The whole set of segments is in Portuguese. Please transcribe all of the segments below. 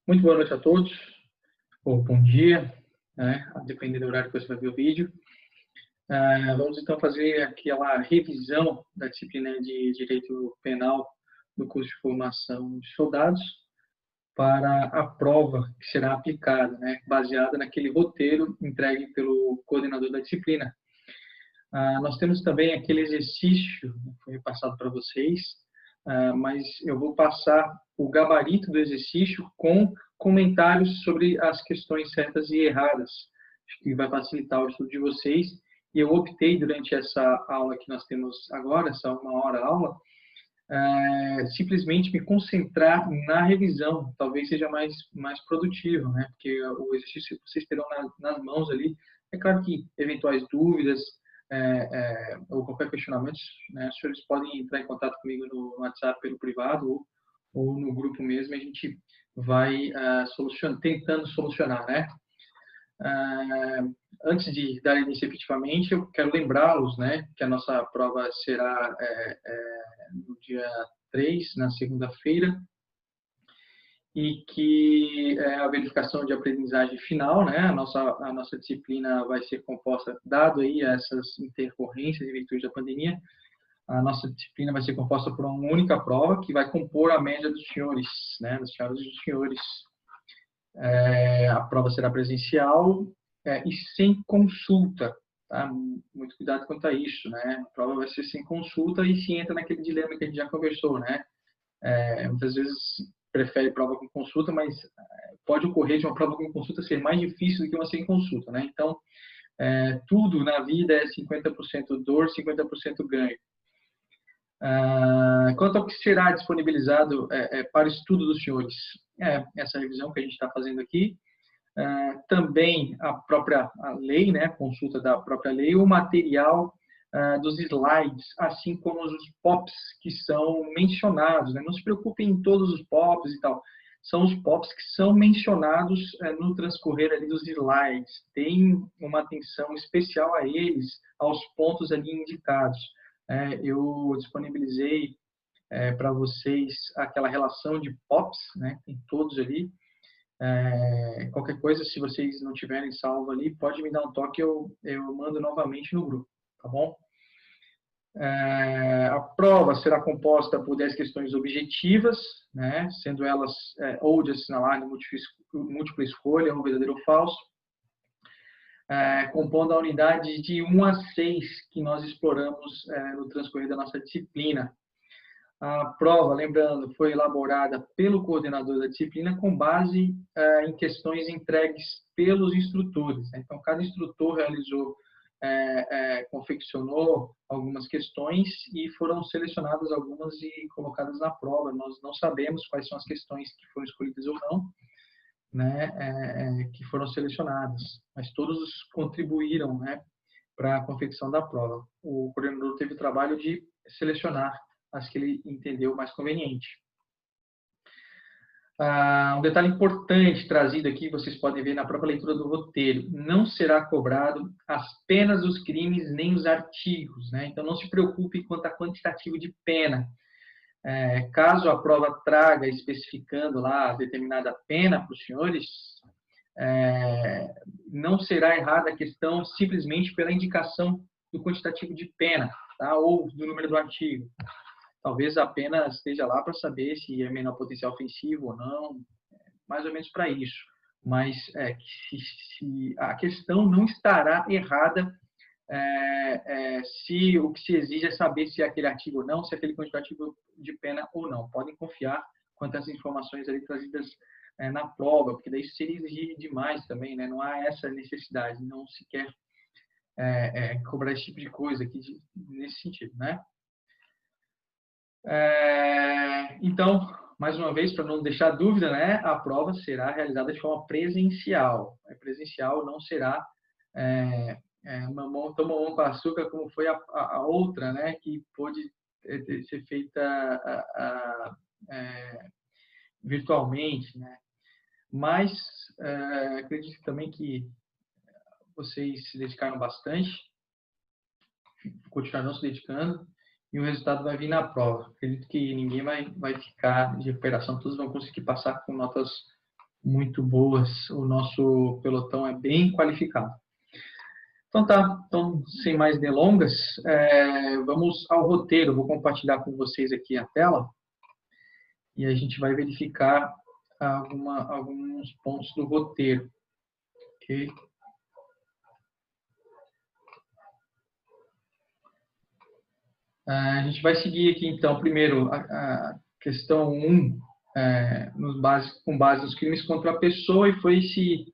Muito boa noite a todos, ou bom dia, né? Dependendo do horário que você vai ver o vídeo. Vamos então fazer aquela revisão da disciplina de Direito Penal do curso de formação de soldados para a prova que será aplicada, né? Baseada naquele roteiro entregue pelo coordenador da disciplina. Nós temos também aquele exercício que foi passado para vocês, mas eu vou passar o gabarito do exercício com comentários sobre as questões certas e erradas. Acho que vai facilitar o estudo de vocês. E eu optei, durante essa aula que nós temos agora, essa 1 hora aula, simplesmente me concentrar na revisão. Talvez seja mais produtivo, né? Porque o exercício vocês terão nas mãos ali. É claro que eventuais dúvidas, ou qualquer questionamento, né, os senhores podem entrar em contato comigo no WhatsApp pelo privado ou no grupo mesmo, e a gente vai tentando solucionar, né? Antes de dar início efetivamente, eu quero lembrá-los, né, que a nossa prova será no dia 3, na segunda-feira, e que a verificação de aprendizagem final, né, a nossa disciplina vai ser composta, dado aí essas intercorrências em virtude da pandemia, a nossa disciplina vai ser composta por uma única prova que vai compor a média dos senhores, né, das senhoras e dos senhores. A prova será presencial e sem consulta, tá? Muito cuidado quanto a isso, né? A prova vai ser sem consulta e se entra naquele dilema que a gente já conversou, né? Muitas vezes prefere prova com consulta, mas pode ocorrer de uma prova com consulta ser mais difícil do que uma sem consulta, né? Então, tudo na vida é 50% dor, 50% ganho. Quanto ao que será disponibilizado para o estudo dos senhores, essa revisão que a gente está fazendo aqui, também a lei, né, a consulta da própria lei, o material dos slides, assim como os POPs que são mencionados, né? Não se preocupem em todos os POPs e tal, são os POPs que são mencionados no transcorrer ali dos slides. Tem uma atenção especial a eles, aos pontos ali indicados. Eu disponibilizei para vocês aquela relação de POPs, né? Tem todos ali. Qualquer coisa, se vocês não tiverem salvo ali, pode me dar um toque, eu mando novamente no grupo, tá bom? A prova será composta por 10 questões objetivas, né? Sendo elas ou de assinalar múltipla escolha, ou verdadeiro ou falso, compondo a unidade de 1 a 6 que nós exploramos no transcorrer da nossa disciplina. A prova, lembrando, foi elaborada pelo coordenador da disciplina com base em questões entregues pelos instrutores. Então, cada instrutor confeccionou algumas questões e foram selecionadas algumas e colocadas na prova. Nós não sabemos quais são as questões que foram escolhidas ou não, né, que foram selecionadas, mas todos contribuíram, né, para a confecção da prova. O coordenador teve o trabalho de selecionar as que ele entendeu mais conveniente. Um detalhe importante trazido aqui, vocês podem ver na própria leitura do roteiro, não será cobrado as penas dos crimes nem os artigos, né? Então, não se preocupe quanto a quantitativo de pena. Caso a prova traga especificando lá determinada pena para os senhores, não será errada a questão simplesmente pela indicação do quantitativo de pena, tá? Ou do número do artigo. Talvez a pena esteja lá para saber se é menor potencial ofensivo ou não, mais ou menos para isso. Mas se a questão não estará errada se o que se exige é saber se é aquele artigo ou não, se é aquele quantitativo de pena ou não. Podem confiar quanto às informações ali trazidas na prova, porque daí seria exigir demais também, né? Não há essa necessidade, não se quer cobrar esse tipo de coisa aqui nesse sentido, né? Então, mais uma vez, para não deixar dúvida, né, a prova será realizada de forma presencial. Presencial não será mamão com açúcar, como foi a outra, né, que pôde ser feita virtualmente, né? Mas acredito também que vocês se dedicaram bastante, continuarão se dedicando, e o resultado vai vir na prova. Acredito que ninguém vai ficar de recuperação, todos vão conseguir passar com notas muito boas. O nosso pelotão é bem qualificado. Então tá, então, sem mais delongas, vamos ao roteiro. Vou compartilhar com vocês aqui a tela e a gente vai verificar alguns pontos do roteiro. Ok? A gente vai seguir aqui, então, primeiro, a questão 1, com base nos crimes contra a pessoa, e foi-se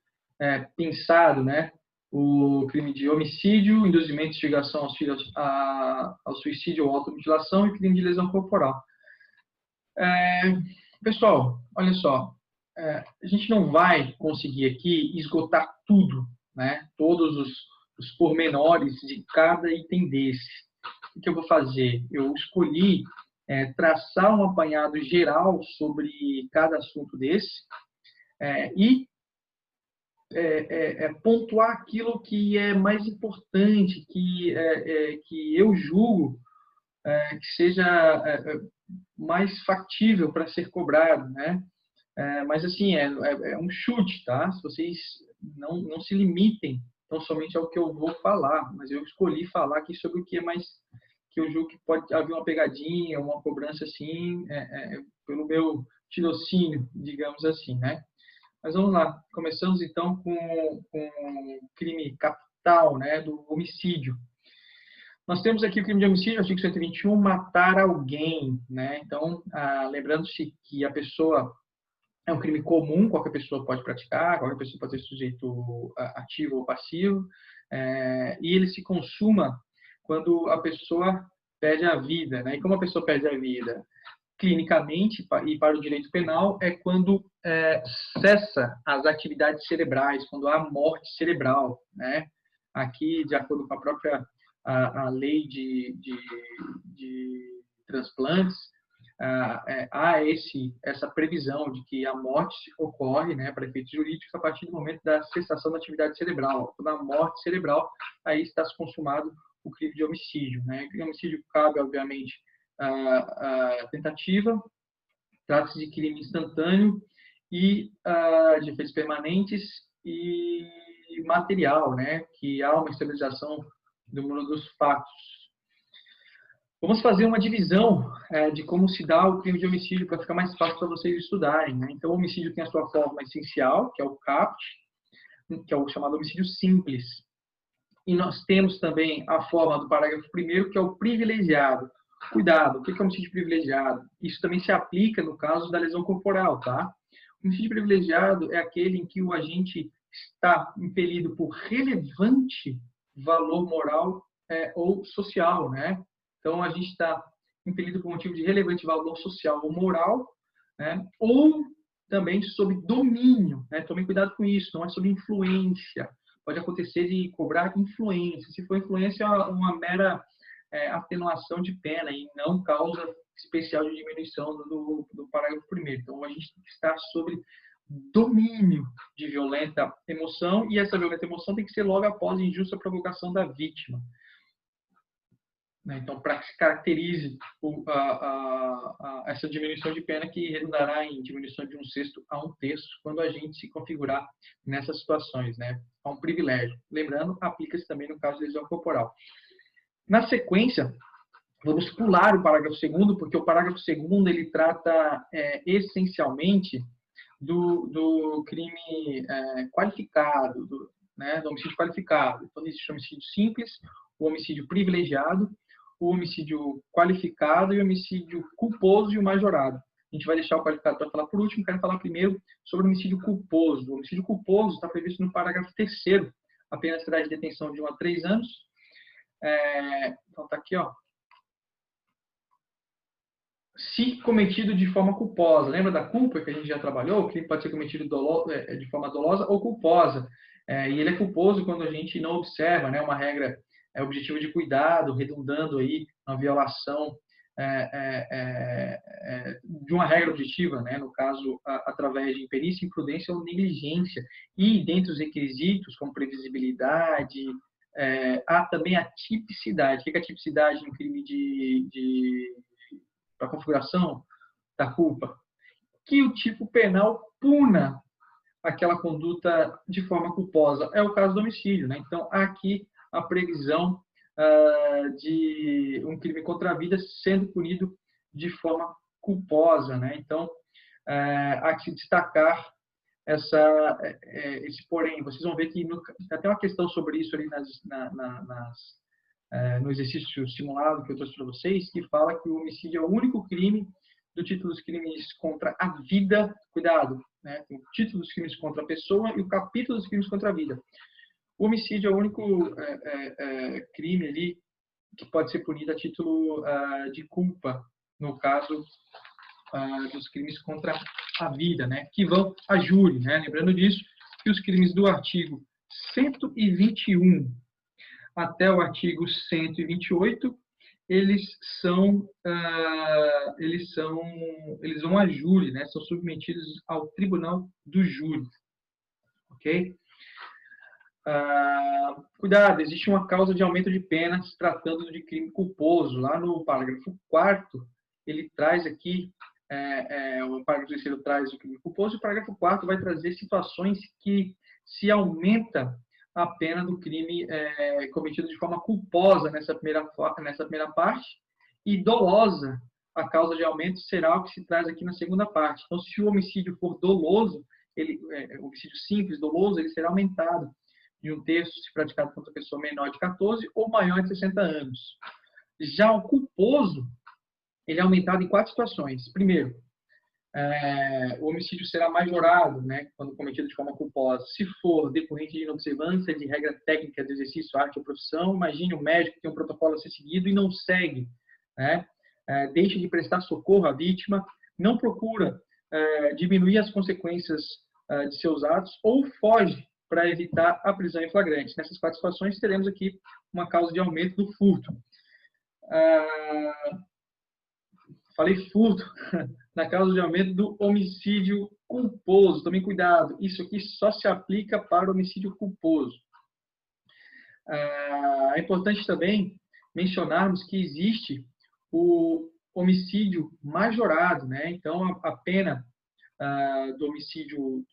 pensado, né, o crime de homicídio, induzimento e instigação ao suicídio ou automutilação e crime de lesão corporal. Pessoal, olha só, a gente não vai conseguir aqui esgotar tudo, né, todos os pormenores de cada item desse. O que eu vou fazer? Eu escolhi traçar um apanhado geral sobre cada assunto desse e pontuar aquilo que é mais importante, que eu julgo que seja mais factível para ser cobrado, né? Mas assim, é um chute, tá? Se vocês não se limitem tão somente ao que eu vou falar, mas eu escolhi falar aqui sobre o que é mais, que eu julgo que pode haver uma pegadinha, uma cobrança assim, pelo meu tirocínio, digamos assim, né? Mas vamos lá, começamos então com o crime capital, né, do homicídio. Nós temos aqui o crime de homicídio, artigo 121, matar alguém, né? Então, lembrando-se que a pessoa é um crime comum, qualquer pessoa pode praticar, qualquer pessoa pode ser sujeito ativo ou passivo, e ele se consuma quando a pessoa perde a vida, né? E como a pessoa perde a vida? Clinicamente e para o direito penal é quando cessa as atividades cerebrais, quando há morte cerebral, né? Aqui, de acordo com a própria a lei de transplantes, há essa previsão de que a morte ocorre, né, para efeitos jurídicos, a partir do momento da cessação da atividade cerebral. Quando a morte cerebral, aí está se consumado o crime de homicídio, né? O crime de homicídio cabe, obviamente, a tentativa, trata-se de crime instantâneo e de efeitos permanentes e material, né, que há uma estabilização do mundo dos fatos. Vamos fazer uma divisão de como se dá o crime de homicídio para ficar mais fácil para vocês estudarem, né? Então, o homicídio tem a sua forma essencial, que é o CAPT, que é o chamado homicídio simples. E nós temos também a forma do parágrafo 1º, que é o privilegiado. Cuidado, o que é homicídio privilegiado? Isso também se aplica no caso da lesão corporal, tá? O homicídio privilegiado é aquele em que o agente está impelido por relevante valor moral ou social, né? Então, a gente está impelido por motivo de relevante valor social ou moral, né? Ou também sob domínio, né? Tomem cuidado com isso, não é sob influência. Pode acontecer de cobrar influência. Se for influência, uma mera atenuação de pena e não causa especial de diminuição do parágrafo 1º. Então, a gente está sobre domínio de violenta emoção, e essa violenta emoção tem que ser logo após a injusta provocação da vítima. Então, para que se caracterize essa diminuição de pena, que redundará em diminuição de 1/6 a 1/3, quando a gente se configurar nessas situações, né? Há um privilégio. Lembrando, aplica-se também no caso de lesão corporal. Na sequência, vamos pular o parágrafo 2º, porque o parágrafo 2º ele trata essencialmente do crime qualificado, do homicídio qualificado. Então, existe o homicídio simples, o homicídio privilegiado, o homicídio qualificado e o homicídio culposo e o majorado. A gente vai deixar o qualificado para falar por último, quero falar primeiro sobre o homicídio culposo. O homicídio culposo está previsto no parágrafo 3º, a pena será de detenção de 1 a 3 anos. Então, está aqui, ó. Se cometido de forma culposa. Lembra da culpa que a gente já trabalhou? O crime pode ser cometido de forma dolosa ou culposa. E ele é culposo quando a gente não observa, né, uma regra objetiva de cuidado, redundando aí na violação de uma regra objetiva, né, no caso, através de imperícia, imprudência ou negligência. E, dentre os requisitos, como previsibilidade, há também a tipicidade. O que é a tipicidade em crime para a configuração da culpa? Que o tipo penal puna aquela conduta de forma culposa. É o caso do homicídio, né? Então, há aqui a previsão de um crime contra a vida sendo punido de forma culposa, né? Então, há que se destacar esse porém. Vocês vão ver que tem até uma questão sobre isso ali no exercício simulado que eu trouxe para vocês, que fala que o homicídio é o único crime do título dos crimes contra a vida. Cuidado, né? Tem o título dos crimes contra a pessoa e o capítulo dos crimes contra a vida. O homicídio é o único crime ali que pode ser punido a título de culpa, no caso dos crimes contra a vida, né? Que vão a júri, né? Lembrando disso, que os crimes do artigo 121 até o artigo 128, eles vão a júri, né? São submetidos ao tribunal do júri, ok? Cuidado, existe uma causa de aumento de pena se tratando de crime culposo. Lá no parágrafo 4º, ele traz aqui, o parágrafo 3º traz o crime culposo, e o parágrafo 4º vai trazer situações que se aumenta a pena do crime cometido de forma culposa nessa primeira parte, e dolosa, a causa de aumento será o que se traz aqui na segunda parte. Então, se o homicídio for doloso, homicídio simples, doloso, ele será aumentado de 1/3 se praticado contra pessoa menor de 14 ou maior de 60 anos. Já o culposo, ele é aumentado em 4 situações. Primeiro, o homicídio será majorado, né, quando cometido de forma culposa. Se for decorrente de inobservância de regra técnica de exercício, arte ou profissão, imagine um médico que tem um protocolo a ser seguido e não segue, né, deixa de prestar socorro à vítima, não procura diminuir as consequências de seus atos ou foge para evitar a prisão em flagrante. Nessas 4 situações, teremos aqui uma causa de aumento do furto. Falei furto na causa de aumento do homicídio culposo. Tomem cuidado, isso aqui só se aplica para o homicídio culposo. É importante também mencionarmos que existe o homicídio majorado, né? Então, a pena do homicídio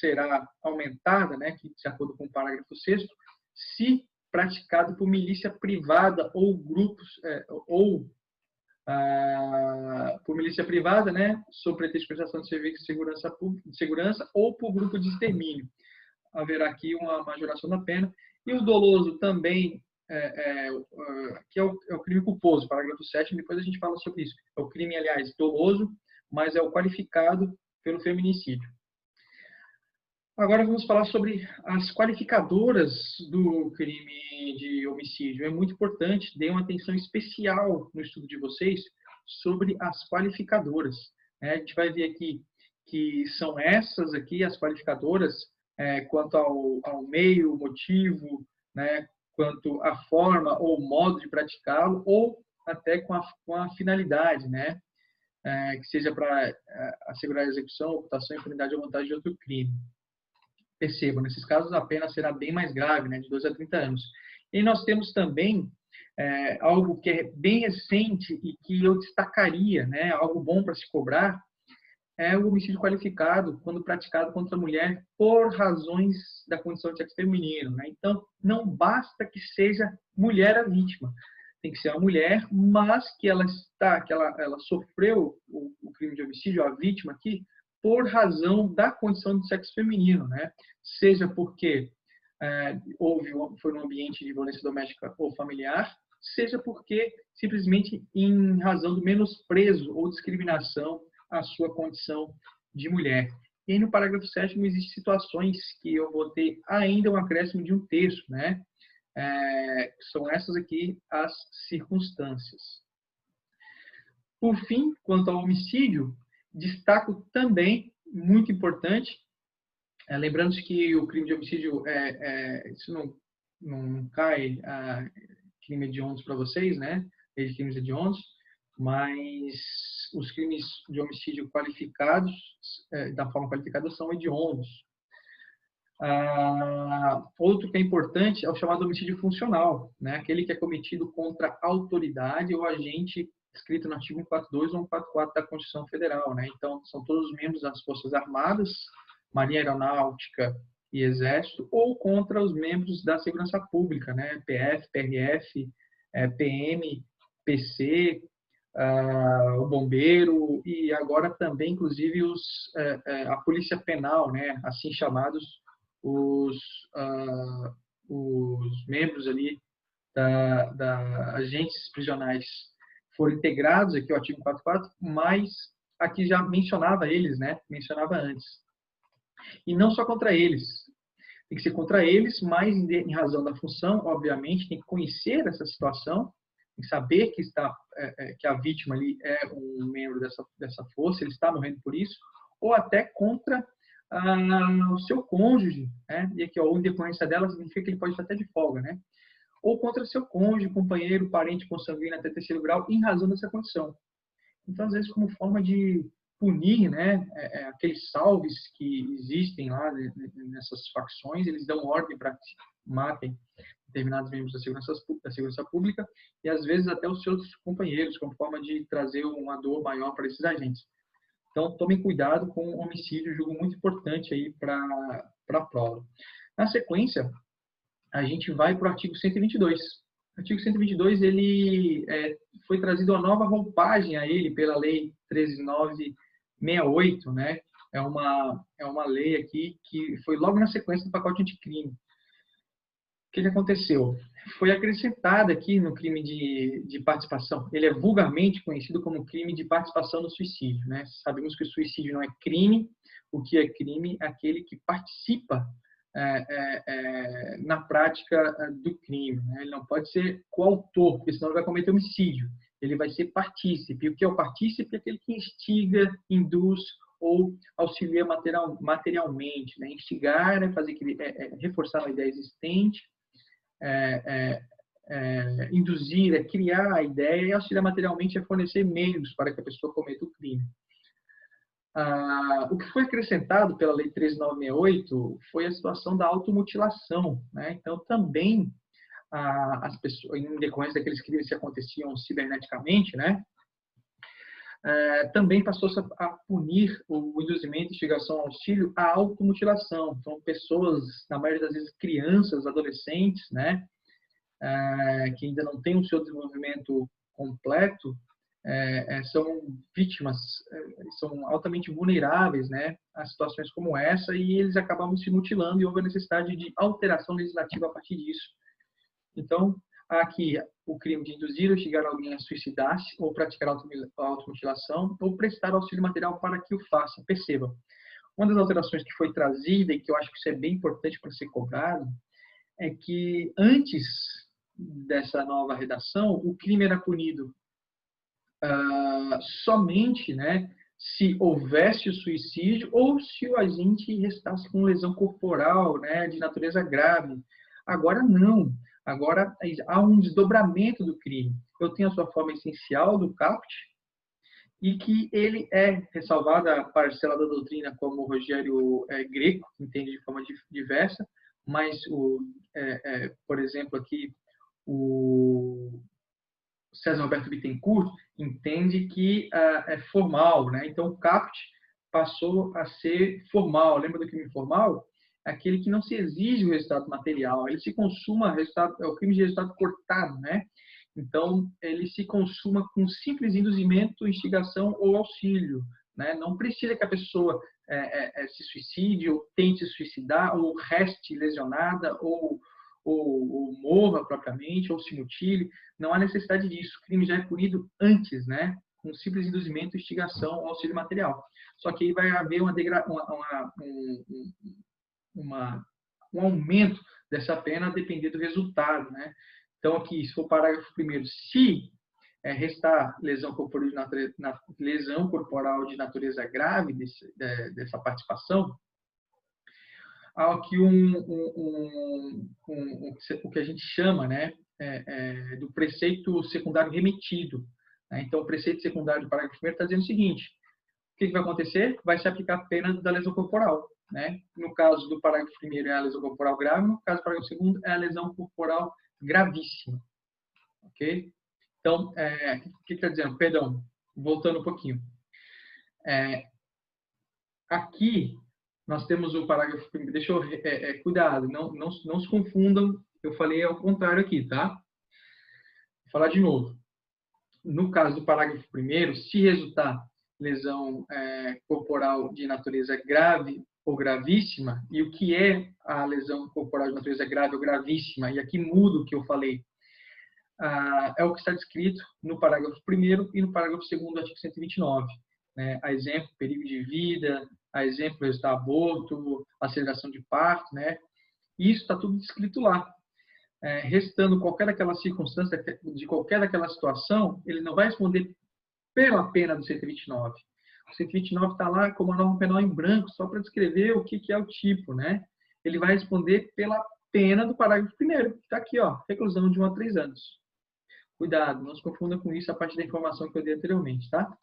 será aumentada, né, que, de acordo com o parágrafo 6º, se praticado por milícia privada ou grupos, por milícia privada, né, sob pretexto de prestação de serviço de segurança ou por grupo de extermínio. Haverá aqui uma majoração da pena. E o doloso também, que é o crime culposo, parágrafo 7º, depois a gente fala sobre isso. É o crime, aliás, doloso, mas é o qualificado pelo feminicídio. Agora vamos falar sobre as qualificadoras do crime de homicídio. É muito importante, deem uma atenção especial no estudo de vocês sobre as qualificadoras. A gente vai ver aqui que são essas aqui as qualificadoras quanto ao meio, motivo, né, quanto à forma ou modo de praticá-lo, ou até com a finalidade, né? Que seja para assegurar a execução, ocultação, impunidade ou vantagem de outro crime. Percebam, nesses casos a pena será bem mais grave, né, de 12 a 30 anos. E nós temos também algo que é bem recente e que eu destacaria, né, algo bom para se cobrar, é o homicídio qualificado quando praticado contra a mulher por razões da condição de sexo feminino, né? Então, não basta que seja mulher a vítima. Tem que ser uma mulher, mas que ela sofreu o crime de homicídio, a vítima aqui, por razão da condição de sexo feminino, né? Seja porque foi num ambiente de violência doméstica ou familiar, seja porque simplesmente em razão do menosprezo ou discriminação à sua condição de mulher. E aí, no parágrafo 7º, existem situações que eu vou ter ainda um acréscimo de 1/3, né? São essas aqui as circunstâncias. Por fim, quanto ao homicídio, destaco também, muito importante, lembrando que o crime de homicídio, isso não cai crime hediondos para vocês, né? De crimes hediondos, mas os crimes de homicídio qualificados, da forma qualificada, são hediondos. Outro que é importante é o chamado homicídio funcional, né? Aquele que é cometido contra autoridade ou agente escrito no artigo 142 ou 144 da Constituição Federal, né? Então, são todos os membros das Forças Armadas, Marinha Aeronáutica e Exército, ou contra os membros da segurança pública, né? PF, PRF, PM, PC, o bombeiro e agora também, inclusive, a polícia penal, né? Assim chamados os, os membros ali da agentes prisionais foram integrados aqui ao artigo 44, mas aqui já mencionava eles, né? Mencionava antes. E não só contra eles. Tem que ser contra eles, mas em razão da função, obviamente, tem que conhecer essa situação, tem que saber que a vítima ali é um membro dessa força, ele está morrendo por isso, ou até contra o seu cônjuge, né? E aqui, ó, a independência dela significa que ele pode estar até de folga, né? Ou contra seu cônjuge, companheiro, parente consanguíneo até terceiro grau, em razão dessa condição. Então, às vezes, como forma de punir, né, aqueles salves que existem lá nessas facções, eles dão ordem para que matem determinados membros da segurança pública e, às vezes, até os seus companheiros, como forma de trazer uma dor maior para esses agentes. Então, tomem cuidado com o homicídio, julgo muito importante aí para a prova. Na sequência, a gente vai para o artigo 122. O artigo 122 ele foi trazido uma nova roupagem a ele pela Lei 13.968, né? É uma lei aqui que foi logo na sequência do pacote anticrime. O que aconteceu? Foi acrescentada aqui no crime de participação. Ele é vulgarmente conhecido como crime de participação no suicídio, né? Sabemos que o suicídio não é crime. O que é crime é aquele que participa na prática do crime, né? Ele não pode ser coautor, porque senão ele vai cometer homicídio. Ele vai ser partícipe. O que é o partícipe? É aquele que instiga, induz ou auxilia materialmente, né? Instigar é fazer reforçar uma ideia existente, induzir é criar a ideia e auxiliar materialmente é fornecer meios para que a pessoa cometa o crime. O que foi acrescentado pela Lei 13.968 foi a situação da automutilação, né? Então, também, as pessoas, em decorrência daqueles crimes que aconteciam ciberneticamente, né? Também passou-se a punir o induzimento, instigação, auxílio à automutilação. Então, pessoas, na maioria das vezes, crianças, adolescentes, né? Que ainda não têm o seu desenvolvimento completo, são vítimas, são altamente vulneráveis, né, a situações como essa, e eles acabam se mutilando e houve a necessidade de alteração legislativa a partir disso. Então, aqui o crime de induzir ou instigar alguém a suicidar-se ou praticar automutilação ou prestar auxílio material para que o faça. Perceba, uma das alterações que foi trazida e que eu acho que isso é bem importante para ser cobrado é que antes dessa nova redação, o crime era punido somente, né, se houvesse o suicídio ou se o agente restasse com lesão corporal, né, de natureza grave. Agora não. Agora há um desdobramento do crime. Eu tenho a sua forma essencial do caput e que ele é ressalvado a parcela da doutrina como o Rogério Greco, que entende de forma diversa, mas, por exemplo, aqui o César Roberto Bittencourt entende que é formal, né? Então, o caput passou a ser formal. Lembra do crime formal? Aquele que não se exige o resultado material, ele se consuma, é o crime de resultado cortado, né? Então, ele se consuma com simples induzimento, instigação ou auxílio, né? Não precisa que a pessoa se suicide, ou tente se suicidar, ou reste lesionada, ou morra propriamente, ou se mutile. Não há necessidade disso. O crime já é punido antes, né? Com simples induzimento, instigação ou auxílio material. Só que aí vai haver um aumento dessa pena a depender do resultado, né? Então, aqui, se for o parágrafo primeiro, se restar lesão corporal de natureza grave dessa participação, há aqui o que a gente chama, né, do preceito secundário remetido. Né? Então, o preceito secundário do parágrafo 1º está dizendo o seguinte: o que vai acontecer? Vai se aplicar a pena da lesão corporal. Né? No caso do parágrafo 1º é a lesão corporal grave, no caso do parágrafo 2º é a lesão corporal gravíssima. Ok? Então, o que está dizendo? Perdão, voltando um pouquinho. Aqui, nós temos o parágrafo, deixa eu, cuidado, não se confundam, eu falei ao contrário aqui, tá? Vou falar de novo. No caso do parágrafo 1º, se resultar lesão corporal de natureza grave ou gravíssima, e o que é a lesão corporal de natureza grave ou gravíssima, e aqui mudo o que eu falei, é o que está descrito no parágrafo 1º e no parágrafo 2º do artigo 129. Né? A exemplo, perigo de vida, a exemplo, resultar aborto, aceleração de parto, né? Isso está tudo descrito lá. Restando qualquer daquela circunstância, de qualquer daquela situação, ele não vai responder pela pena do 129. O 129 está lá como a norma penal em branco, só para descrever o que é o tipo, né? Ele vai responder pela pena do parágrafo 1º, que está aqui, ó, reclusão de 1 a 3 anos. Cuidado, não se confunda com isso a partir da informação que eu dei anteriormente, tá?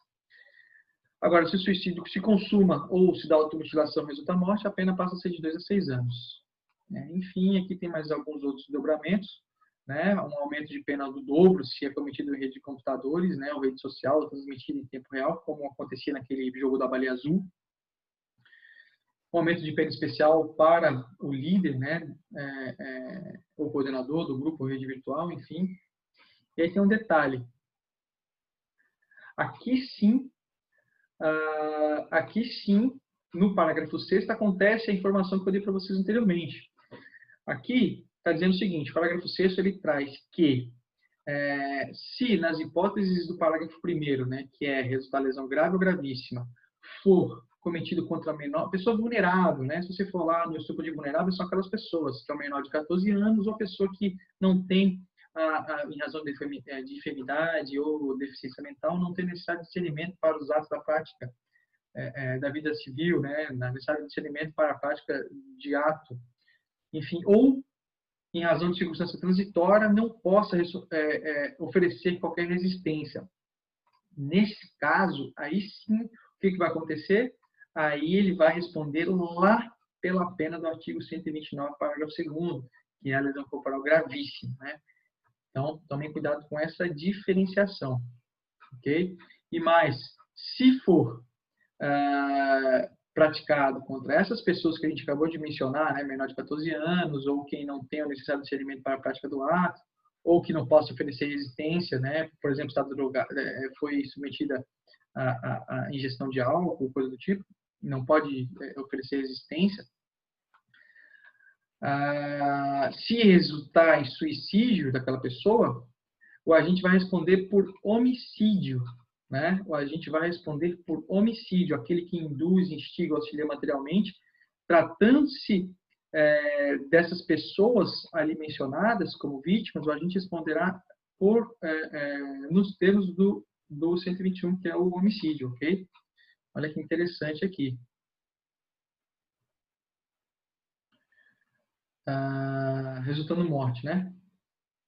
Agora, se o suicídio se consuma ou se da automutilação resulta morte, a pena passa a ser de 2 a 6 anos. Enfim, aqui tem mais alguns outros dobramentos, né? Um aumento de pena do dobro se é cometido em rede de computadores, né? Ou rede social, ou transmitido em tempo real, como acontecia naquele jogo da baleia azul. Um aumento de pena especial para o líder, né? O coordenador do grupo, ou rede virtual, enfim. E aí tem um detalhe. Aqui sim, no parágrafo 6º, acontece a informação que eu dei para vocês anteriormente. Aqui está dizendo o seguinte, o parágrafo 6º ele traz que, se nas hipóteses do parágrafo 1º, né, que é resultar lesão grave ou gravíssima, for cometido contra menor, pessoa vulnerável, né? Se você for lá no estupro de vulnerável, são aquelas pessoas que é menor de 14 anos ou pessoa que não tem, em razão de enfermidade ou deficiência mental, não tem necessidade de discernimento para os atos da prática da vida civil, né? Necessidade de discernimento para a prática de ato, enfim, ou em razão de circunstância transitória, não possa oferecer qualquer resistência. Nesse caso, aí sim, o que vai acontecer? Aí ele vai responder lá pela pena do artigo 129, parágrafo 2º, que é a lesão corporal gravíssima, né? Então, tomem cuidado com essa diferenciação, ok? E mais, se for praticado contra essas pessoas que a gente acabou de mencionar, né, menor de 14 anos, ou quem não tem a necessidade de discernimento para a prática do ato, ou que não possa oferecer resistência, né, por exemplo, está drogado, foi submetida a ingestão de álcool, coisa do tipo, não pode oferecer resistência. Se resultar em suicídio daquela pessoa, o agente vai responder por homicídio, né? O agente vai responder por homicídio, aquele que induz, instiga, auxilia materialmente. Tratando-se dessas pessoas ali mencionadas como vítimas, o agente responderá nos termos do 121, que é o homicídio, ok? Olha que interessante aqui. Resultando morte, né?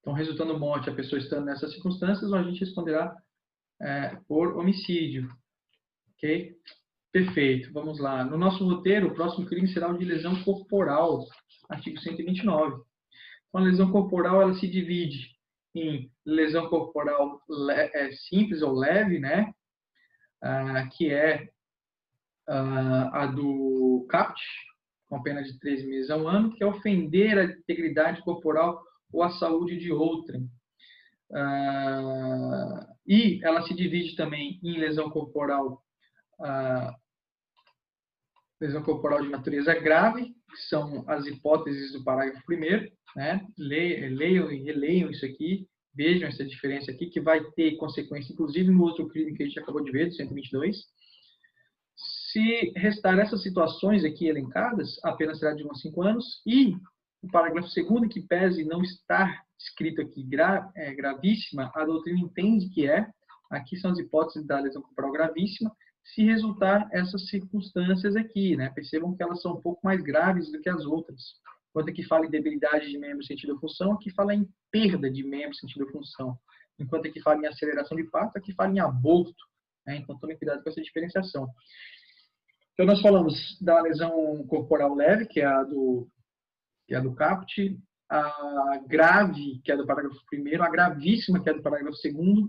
Então, resultando morte, a pessoa estando nessas circunstâncias, o agente responderá por homicídio. Ok? Perfeito. Vamos lá. No nosso roteiro, o próximo crime será o de lesão corporal, artigo 129. Então, a lesão corporal ela se divide em lesão corporal simples ou leve, né? Que é a do CAPT, com pena de 3 meses a 1 ano, que é ofender a integridade corporal ou a saúde de outrem. E ela se divide também em lesão corporal de natureza grave, que são as hipóteses do parágrafo 1º, né? Leiam e releiam isso aqui, vejam essa diferença aqui, que vai ter consequência, inclusive, no outro crime que a gente acabou de ver, do 122. Se restar essas situações aqui elencadas, a pena será de 1 a 5 anos, e o parágrafo 2º, que pese não estar escrito aqui gravíssima, a doutrina entende que aqui são as hipóteses da lesão corporal gravíssima, se resultar essas circunstâncias aqui, né? Percebam que elas são um pouco mais graves do que as outras. Enquanto aqui fala em debilidade de membro, sentido ou função, aqui fala em perda de membro, sentido ou função. Enquanto aqui fala em aceleração de parto, aqui fala em aborto, né? Então, tomem cuidado com essa diferenciação. Então, nós falamos da lesão corporal leve, que é a do CAPT, a grave, que é do parágrafo 1º, a gravíssima, que é do parágrafo 2º,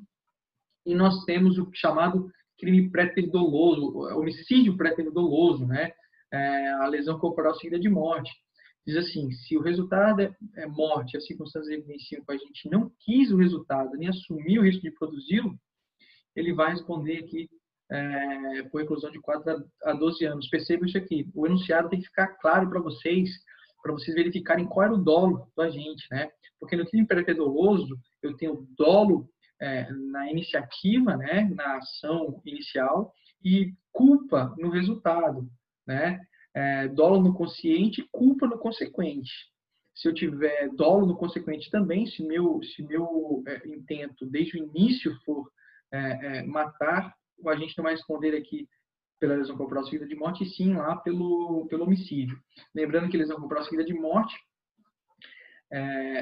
e nós temos o chamado crime pré-doloso, homicídio pré-doloso, né? a lesão corporal seguida de morte. Diz assim, se o resultado é morte, as circunstâncias evidenciam que a gente não quis o resultado, nem assumiu o risco de produzi-lo, ele vai responder aqui por reclusão de 4 a 12 anos. Percebam isso aqui. O enunciado tem que ficar claro para vocês verificarem qual era o dolo do agente, né? Porque no crime pré-doloso, eu tenho dolo na iniciativa, né? Na ação inicial, e culpa no resultado, né? Dolo no consciente, culpa no consequente. Se eu tiver dolo no consequente também, se meu intento desde o início for matar, o agente não vai responder aqui pela lesão corporal seguida de morte, e sim lá pelo homicídio. Lembrando que lesão corporal seguida de morte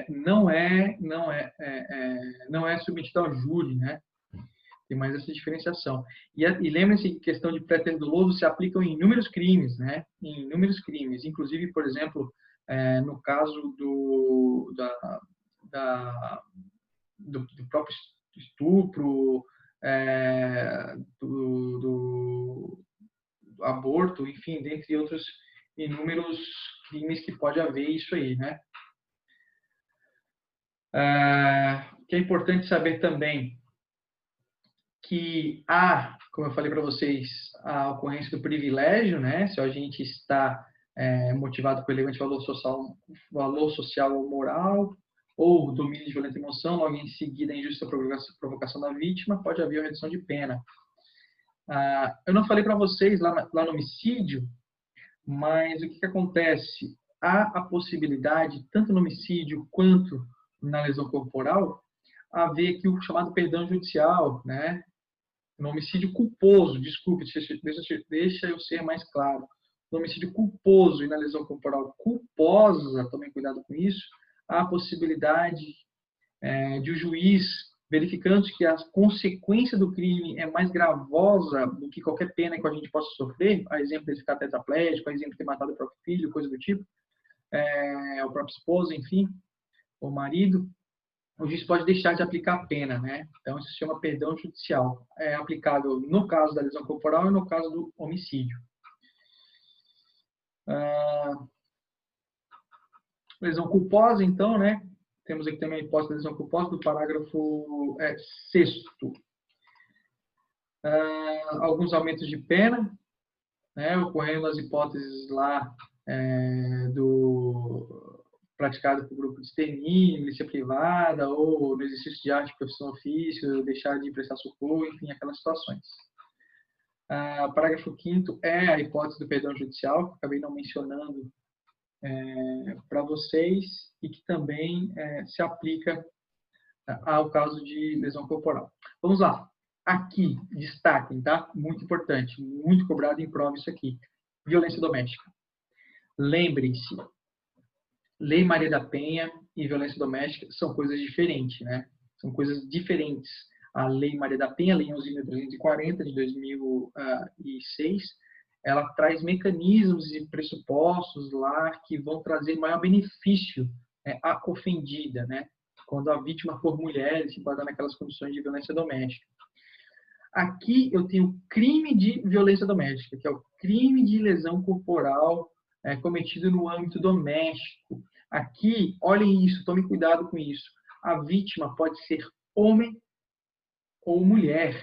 não é submetida ao júri, né? Tem mais essa diferenciação. E lembrem-se que questão de pré-termo doloso se aplicam em inúmeros crimes, né? Em inúmeros crimes. Inclusive, por exemplo, no caso do próprio estupro, do aborto, enfim, dentre outros inúmeros crimes que pode haver isso aí, né? O que é importante saber também que há, como eu falei para vocês, a ocorrência do privilégio, né? Se a gente está motivado por relevante valor social ou moral, ou domínio de violenta emoção, logo em seguida a injusta provocação da vítima, pode haver uma redução de pena. Eu não falei para vocês lá no homicídio, mas o que acontece? Há a possibilidade, tanto no homicídio quanto na lesão corporal, haver aqui o chamado perdão judicial, né? No homicídio culposo, desculpe, deixa eu ser mais claro. No homicídio culposo e na lesão corporal culposa, tomem cuidado com isso, há a possibilidade de o juiz, verificando que a consequência do crime é mais gravosa do que qualquer pena que a gente possa sofrer, a exemplo de ficar tetraplégico, a exemplo de ter matado o próprio filho, coisa do tipo, o próprio esposo, enfim, o marido, o juiz pode deixar de aplicar a pena, né? Então, isso se chama perdão judicial. É aplicável no caso da lesão corporal e no caso do homicídio. Lesão culposa, então, né? Temos aqui também a hipótese da lesão culposa do parágrafo 6º. Alguns aumentos de pena, né? Ocorrendo as hipóteses lá praticado por grupo de extermínio, milícia privada, ou no exercício de arte, profissão ofício, deixar de prestar socorro, enfim, aquelas situações. Parágrafo 5º é a hipótese do perdão judicial, que acabei não mencionando para vocês, e que também se aplica ao caso de lesão corporal. Vamos lá. Aqui, destaquem, tá? Muito importante, muito cobrado em prova isso aqui. Violência doméstica. Lembrem-se, Lei Maria da Penha e violência doméstica são coisas diferentes, né? São coisas diferentes. A Lei Maria da Penha, a Lei 11.340 de 2006, ela traz mecanismos e pressupostos lá que vão trazer maior benefício à ofendida, né? Quando a vítima for mulher e se enquadrar naquelas condições de violência doméstica. Aqui eu tenho crime de violência doméstica, que é o crime de lesão corporal cometido no âmbito doméstico. Aqui, olhem isso, tomem cuidado com isso. A vítima pode ser homem ou mulher.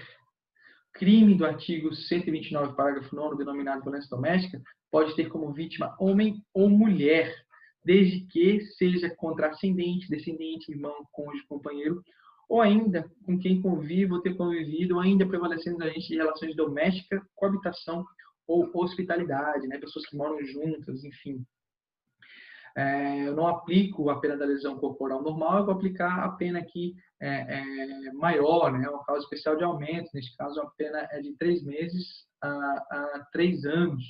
Crime do artigo 129, parágrafo 9º, denominado violência doméstica, pode ter como vítima homem ou mulher, desde que seja contra ascendente, descendente, irmão, cônjuge, companheiro, ou ainda com quem convive ou ter convivido, ou ainda prevalecendo agente de relações domésticas, coabitação ou hospitalidade, né? Pessoas que moram juntas, enfim. Eu não aplico a pena da lesão corporal normal, eu vou aplicar a pena aqui maior, né? Um caso especial de aumento, nesse caso a pena é de 3 meses a 3 anos,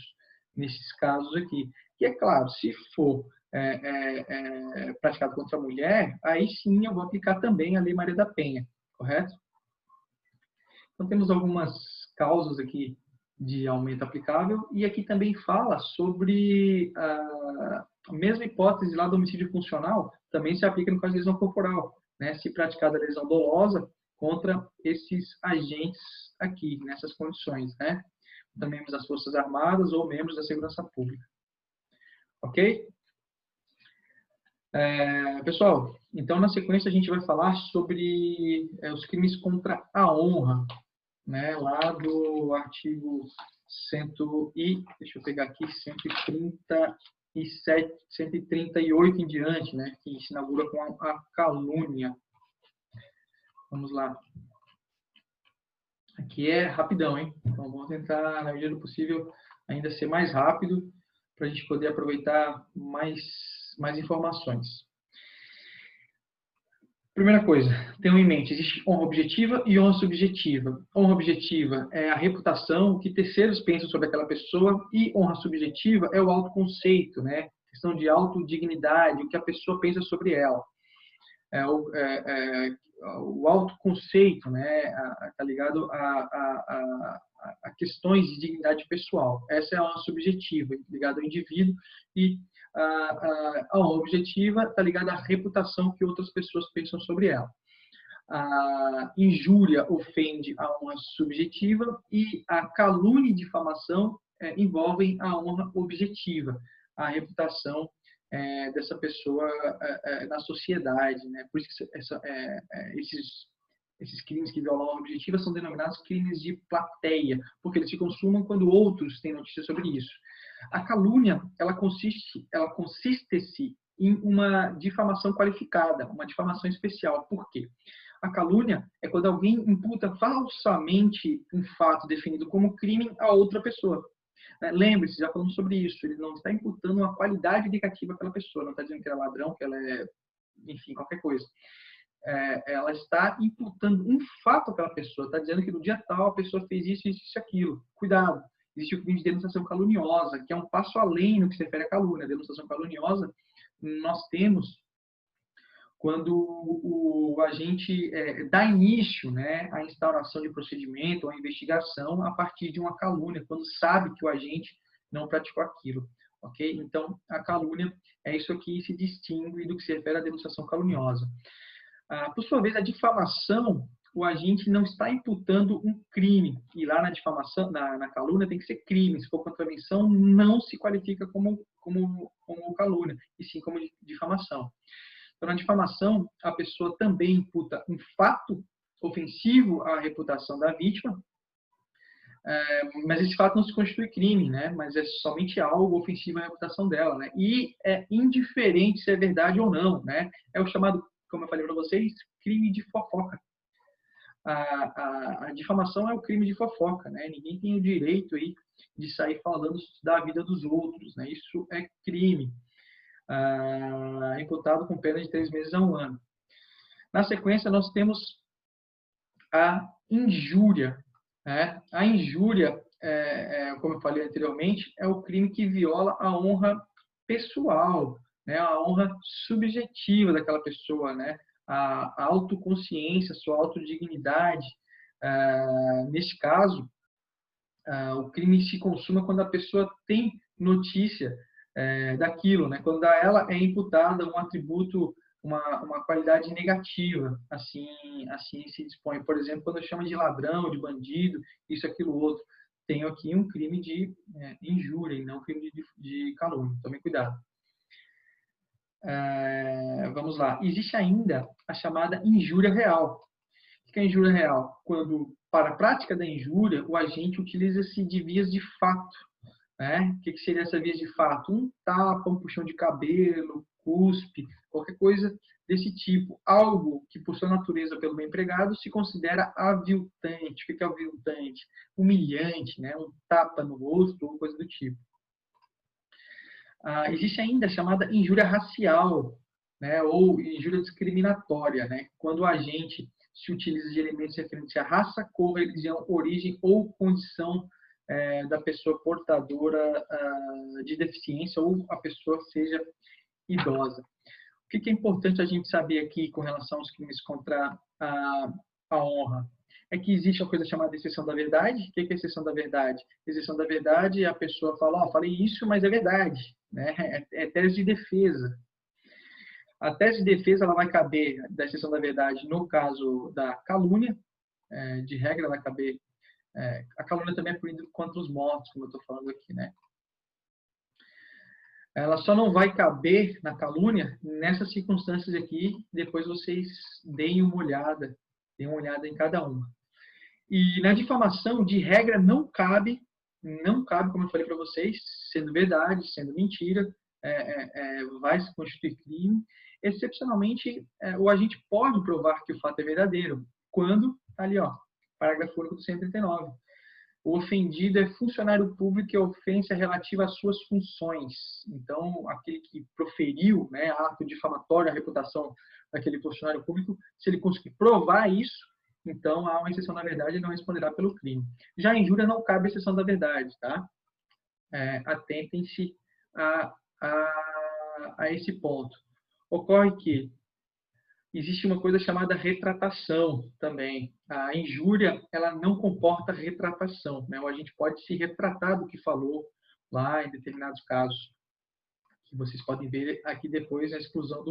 nesses casos aqui. E é claro, se for praticado contra a mulher, aí sim eu vou aplicar também a Lei Maria da Penha, correto? Então temos algumas causas aqui de aumento aplicável, e aqui também fala sobre a mesma hipótese lá do homicídio funcional, também se aplica no caso de lesão corporal, né? Se praticada lesão dolosa contra esses agentes aqui, nessas condições, né? membros das Forças Armadas ou membros da Segurança Pública. Ok? Pessoal, então na sequência a gente vai falar sobre os crimes contra a honra, né, lá do artigo 138 em diante, né, que se inaugura com a calúnia. Vamos lá. Aqui é rapidão, hein? Então vamos tentar, na medida do possível, ainda ser mais rápido para a gente poder aproveitar mais informações. Primeira coisa, tenham em mente, existe honra objetiva e honra subjetiva. Honra objetiva é a reputação, o que terceiros pensam sobre aquela pessoa, e honra subjetiva é o autoconceito, né? Questão de autodignidade, o que a pessoa pensa sobre ela. O autoconceito, né? Tá ligado a questões de dignidade pessoal. Essa é a honra subjetiva, ligada ao indivíduo, e a honra objetiva está ligada à reputação que outras pessoas pensam sobre ela. A injúria ofende a honra subjetiva e a calúnia e difamação envolvem a honra objetiva, a reputação dessa pessoa na sociedade, né? Por isso que esses crimes que violam a honra objetiva são denominados crimes de plateia, porque eles se consumam quando outros têm notícia sobre isso. A calúnia, ela consiste-se em uma difamação qualificada, uma difamação especial. Por quê? A calúnia é quando alguém imputa falsamente um fato definido como crime a outra pessoa. Lembre-se, já falamos sobre isso, ele não está imputando uma qualidade negativa àquela pessoa, não está dizendo que ela é ladrão, que ela é, enfim, qualquer coisa. Ela está imputando um fato àquela pessoa, está dizendo que no dia tal a pessoa fez isso, isso e aquilo. Cuidado, existe o crime de denunciação caluniosa, que é um passo além no que se refere à calúnia. A denunciação caluniosa nós temos quando o agente dá início, né, à instauração de procedimento, à investigação, a partir de uma calúnia, quando sabe que o agente não praticou aquilo. Ok? Então, a calúnia é isso aqui se distingue do que se refere à denunciação caluniosa. Por sua vez, a difamação, o agente não está imputando um crime. E lá na difamação, na calúnia, tem que ser crime. Se for contravenção, não se qualifica como calúnia, e sim como difamação. Então, na difamação, a pessoa também imputa um fato ofensivo à reputação da vítima, mas esse fato não se constitui crime, né? Mas é somente algo ofensivo à reputação dela, né? E é indiferente se é verdade ou não, né? É o chamado, como eu falei para vocês, crime de fofoca. A difamação é o crime de fofoca, né? Ninguém tem o direito aí de sair falando da vida dos outros, né? Isso é crime. Imputado com pena de 3 meses a 1 ano. Na sequência, nós temos a injúria. Né? A injúria, como eu falei anteriormente, é o crime que viola a honra pessoal, né? A honra subjetiva daquela pessoa, né? A autoconsciência, a sua autodignidade. Neste caso, o crime se consuma quando a pessoa tem notícia daquilo, né? Quando a ela é imputada um atributo, uma qualidade negativa, assim se dispõe. Por exemplo, quando chama de ladrão, de bandido, isso, aquilo, outro. Tenho aqui um crime de injúria e não um crime de calúnia. Tome cuidado. Vamos lá. Existe ainda a chamada injúria real. O que é injúria real? Quando, para a prática da injúria, o agente utiliza-se de vias de fato. Né? O que seria essa via de fato? Um tapa, um puxão de cabelo, cuspe, qualquer coisa desse tipo. Algo que, por sua natureza, pelo bem empregado, se considera aviltante. O que é aviltante? Humilhante, né? Um tapa no rosto ou coisa do tipo. Existe ainda a chamada injúria racial, né? Ou injúria discriminatória, né? Quando o agente se utiliza de elementos referentes à raça, cor, religião, origem ou condição da pessoa portadora de deficiência ou a pessoa seja idosa. O que é importante a gente saber aqui com relação aos crimes contra a honra? É que existe uma coisa chamada exceção da verdade. O que é exceção da verdade? Exceção da verdade é a pessoa fala, falei isso, mas é verdade. Né? É tese de defesa. A tese de defesa ela vai caber da exceção da verdade no caso da calúnia, de regra vai caber A calúnia também é punida contra os mortos, como eu estou falando aqui, né? Ela só não vai caber na calúnia nessas circunstâncias aqui. Depois vocês deem uma olhada em cada uma. E na difamação, de regra, não cabe, como eu falei para vocês, sendo verdade, sendo mentira, vai se constituir crime. Excepcionalmente, o agente pode provar que o fato é verdadeiro, quando, ali, ó, parágrafo único do 139. O ofendido é funcionário público e a ofensa é relativa às suas funções. Então, aquele que proferiu, né, ato difamatório à reputação daquele funcionário público, se ele conseguir provar isso, então há uma exceção da verdade e não responderá pelo crime. Já a injúria não cabe exceção da verdade, tá? Atentem-se a esse ponto. Ocorre que existe uma coisa chamada retratação também. A injúria, ela não comporta retratação, né? A gente pode se retratar do que falou lá em determinados casos, que vocês podem ver aqui depois na exclusão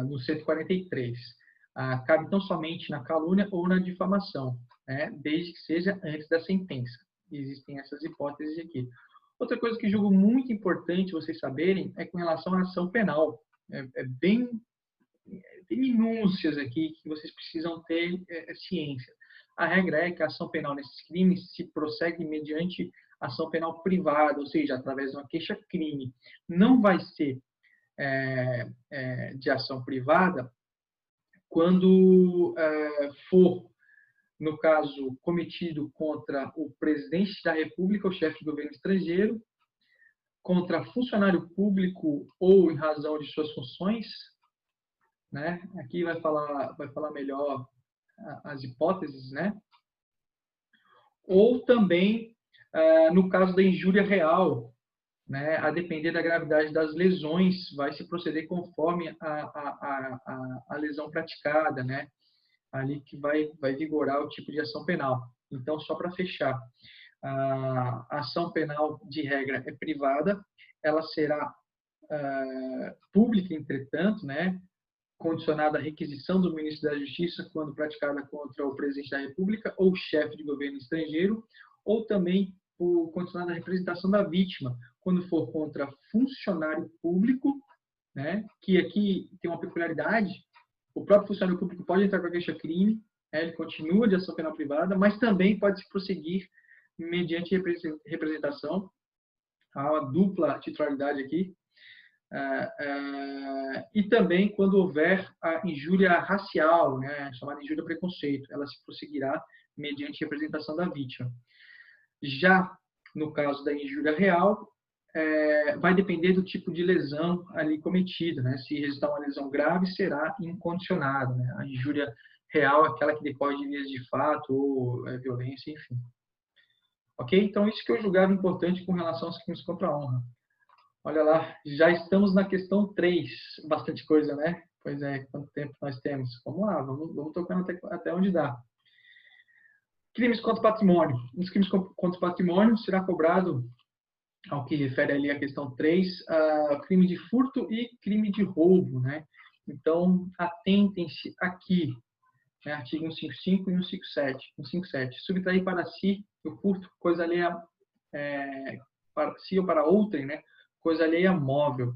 no 143. Cabe tão somente na calúnia ou na difamação, né? Desde que seja antes da sentença. Existem essas hipóteses aqui. Outra coisa que julgo muito importante vocês saberem é com relação à ação penal. Tem minúcias aqui que vocês precisam ter ciência. A regra é que a ação penal nesses crimes se prossegue mediante ação penal privada, ou seja, através de uma queixa-crime. Não vai ser de ação privada quando for, no caso, cometido contra o presidente da República, o chefe de governo estrangeiro, contra funcionário público ou em razão de suas funções, né? Aqui vai falar melhor as hipóteses, né? Ou também no caso da injúria real, né? A depender da gravidade das lesões, vai se proceder conforme a lesão praticada, né? Ali que vai vigorar o tipo de ação penal. Então, só para fechar, a ação penal de regra é privada, ela será pública, entretanto, né? Condicionada à requisição do ministro da Justiça quando praticada contra o presidente da República ou chefe de governo estrangeiro, ou também condicionada à representação da vítima quando for contra funcionário público, né? Que aqui tem uma peculiaridade. O próprio funcionário público pode entrar com a queixa-crime, ele continua de ação penal privada, mas também pode se prosseguir mediante representação. Há uma dupla titularidade aqui. E também quando houver a injúria racial, né, chamada injúria preconceito, ela se prosseguirá mediante representação da vítima. Já no caso da injúria real, vai depender do tipo de lesão ali cometida, né? Se resultar uma lesão grave, será incondicionada, né? A injúria real é aquela que decorre de vias de fato ou violência, enfim. Ok? Então, isso que eu julgava importante com relação aos crimes contra a honra. Olha lá, já estamos na questão 3. Bastante coisa, né? Pois é, quanto tempo nós temos? Vamos lá, vamos tocando até onde dá. Crimes contra o patrimônio. Nos crimes contra o patrimônio será cobrado, ao que refere ali a questão 3, crime de furto e crime de roubo, né? Então, atentem-se aqui, né? Artigo 155 e 157. 157. Subtrair para si o furto, coisa alheia para si ou para outrem, né? Coisa alheia móvel.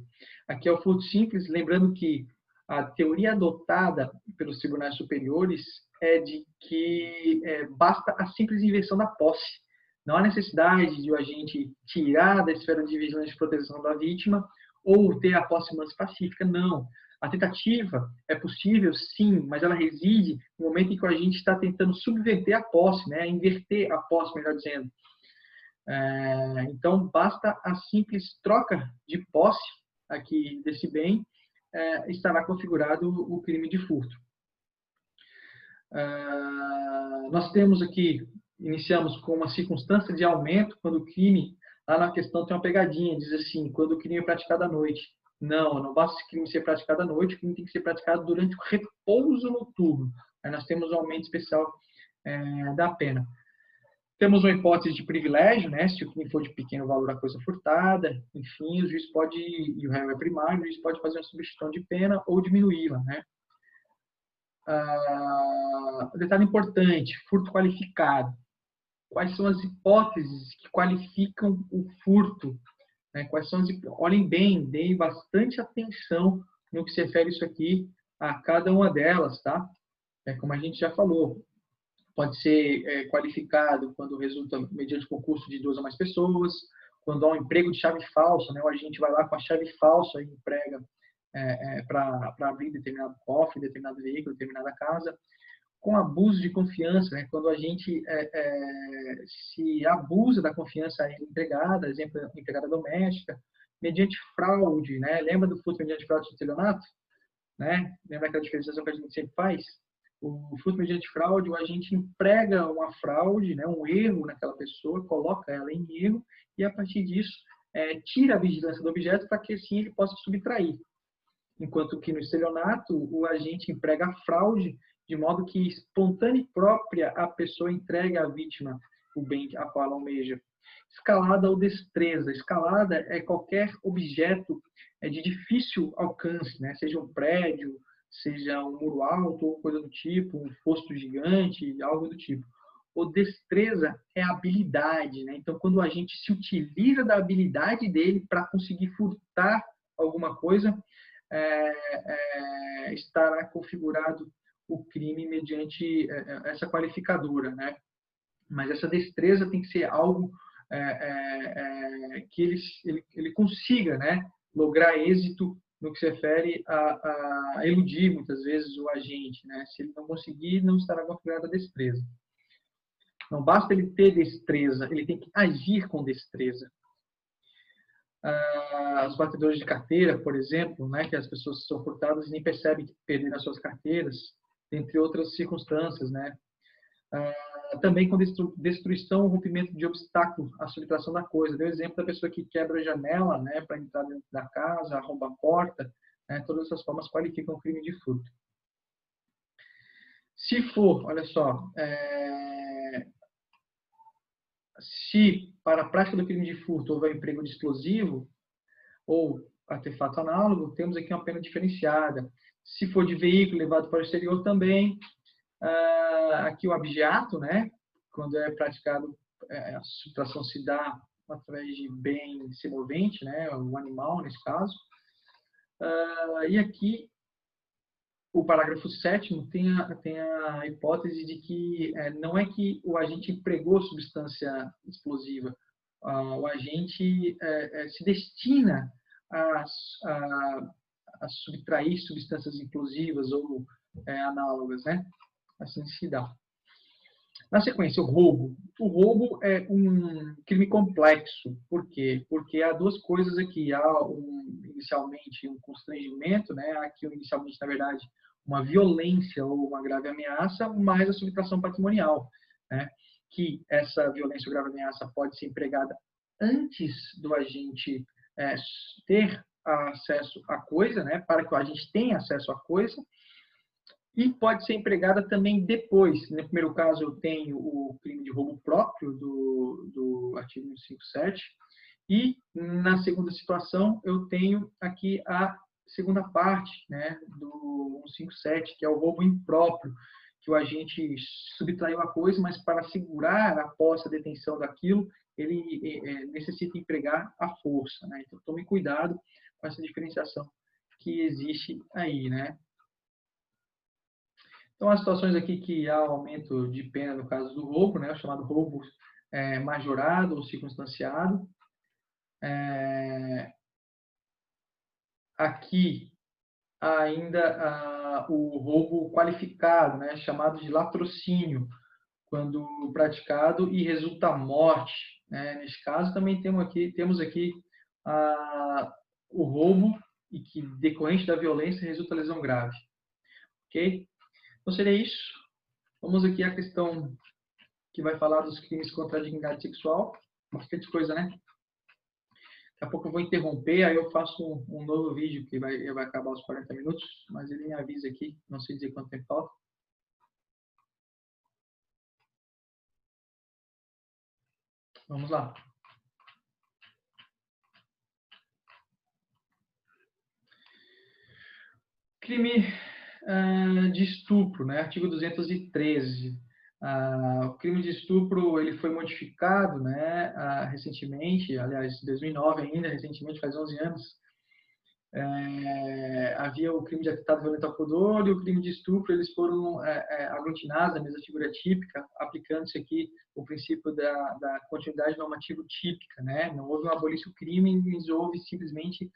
Aqui é o furto simples, lembrando que a teoria adotada pelos tribunais superiores é de que basta a simples inversão da posse. Não há necessidade de o agente tirar da esfera de vigilância e proteção da vítima ou ter a posse mansa pacífica, não. A tentativa é possível, sim, mas ela reside no momento em que o agente está tentando subverter a posse, né? Inverter a posse, melhor dizendo. Então, basta a simples troca de posse aqui desse bem, estará configurado o crime de furto. Nós temos aqui, iniciamos com uma circunstância de aumento, quando o crime, lá na questão tem uma pegadinha, diz assim, quando o crime é praticado à noite. Não basta o crime ser praticado à noite, o crime tem que ser praticado durante o repouso noturno. Aí nós temos um aumento especial da pena. Temos uma hipótese de privilégio, né? Se o crime for de pequeno valor, a coisa furtada, enfim, o juiz pode, e o réu é primário, o juiz pode fazer uma substituição de pena ou diminuí-la, né? Detalhe importante, furto qualificado. quais são as hipóteses que qualificam o furto, né? Olhem bem, deem bastante atenção no que se refere isso aqui a cada uma delas, tá? Como a gente já falou, pode ser qualificado quando resulta mediante concurso de 2 ou mais pessoas, quando há um emprego de chave falsa, né? O agente vai lá com a chave falsa e emprega para abrir determinado cofre, determinado veículo, determinada casa, com abuso de confiança, né? Quando a gente se abusa da confiança empregada, exemplo, empregada doméstica, mediante fraude, né? Lembra do furto mediante fraude de estelionato? Né? Lembra aquela diferenciação que a gente sempre faz? O furto mediante fraude, o agente emprega uma fraude, né? Um erro naquela pessoa, coloca ela em erro e, a partir disso, tira a vigilância do objeto para que, assim, ele possa subtrair. Enquanto que no estelionato, o agente emprega a fraude de modo que, espontânea e própria, a pessoa entrega à vítima o bem a qual ela almeja. Escalada ou destreza. Escalada é qualquer objeto de difícil alcance, né? Seja um prédio, seja um muro alto, ou coisa do tipo, um fosso gigante, algo do tipo. O destreza é habilidade, né? Então, quando a gente se utiliza da habilidade dele para conseguir furtar alguma coisa, estará configurado o crime mediante essa qualificadora, né? Mas essa destreza tem que ser algo que ele consiga, né, lograr êxito no que se refere a eludir, muitas vezes, o agente, né? Se ele não conseguir, não estará configurada a destreza. Não basta ele ter destreza, ele tem que agir com destreza. Os batedores de carteira, por exemplo, né, que as pessoas são furtadas e nem percebem que perderam as suas carteiras, entre outras circunstâncias, né? Também com destruição ou rompimento de obstáculo à subtração da coisa. Deu exemplo da pessoa que quebra a janela, né, para entrar dentro da casa, arromba a porta, né, todas essas formas qualificam o crime de furto. Se for, olha só, se para a prática do crime de furto houver emprego de explosivo ou artefato análogo, temos aqui uma pena diferenciada. Se for de veículo levado para o exterior também, aqui o abigeato, né? Quando é praticado, a subtração se dá através de bem semovente, né? O animal, nesse caso. E aqui, o parágrafo 7º tem a hipótese de que não é que o agente empregou substância explosiva, o agente se destina a subtrair substâncias explosivas ou análogas, né? Assim se dá. Na sequência, o roubo. O roubo é um crime complexo. Por quê? Porque há duas coisas aqui. Há inicialmente um constrangimento, né? Aqui inicialmente, na verdade, uma violência ou uma grave ameaça, mais a subtração patrimonial, né? Que essa violência ou grave ameaça pode ser empregada antes do agente ter acesso à coisa, né? Para que o agente tenha acesso à coisa, e pode ser empregada também depois. No primeiro caso, eu tenho o crime de roubo próprio do artigo 157, e na segunda situação, eu tenho aqui a segunda parte, né, do 157, que é o roubo impróprio, que o agente subtraiu a coisa, mas para segurar a posse, a detenção daquilo, ele necessita empregar a força, né? Então, tome cuidado com essa diferenciação que existe aí, né? Então, as situações aqui que há aumento de pena no caso do roubo, né, o chamado roubo majorado ou circunstanciado. Aqui, ainda o roubo qualificado, né, chamado de latrocínio, quando praticado e resulta morte, né? Neste caso, também temos aqui o roubo e que, decorrente da violência, resulta lesão grave. Ok? Então, seria isso. Vamos aqui à questão que vai falar dos crimes contra a dignidade sexual. Bastante coisa, né? Daqui a pouco eu vou interromper, aí eu faço um novo vídeo que vai acabar os 40 minutos, mas ele me avisa aqui, não sei dizer quanto tempo falta. Vamos lá. Crime de estupro, né? Artigo 213. O crime de estupro ele foi modificado, né, recentemente, aliás, em 2009 ainda, recentemente, faz 11 anos. Havia o crime de atentado violento ao pudor e o crime de estupro, eles foram aglutinados na mesma figura típica, aplicando-se aqui o princípio da continuidade normativa típica, né? Não houve uma abolição do crime, mas houve simplesmente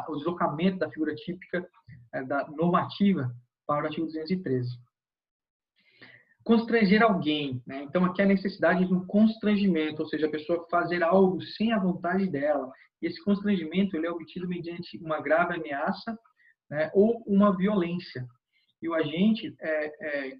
o deslocamento da figura típica da normativa para o artigo 213. Constranger alguém, né? Então aqui a necessidade de um constrangimento, ou seja, a pessoa fazer algo sem a vontade dela. E esse constrangimento ele é obtido mediante uma grave ameaça, né, ou uma violência. E o agente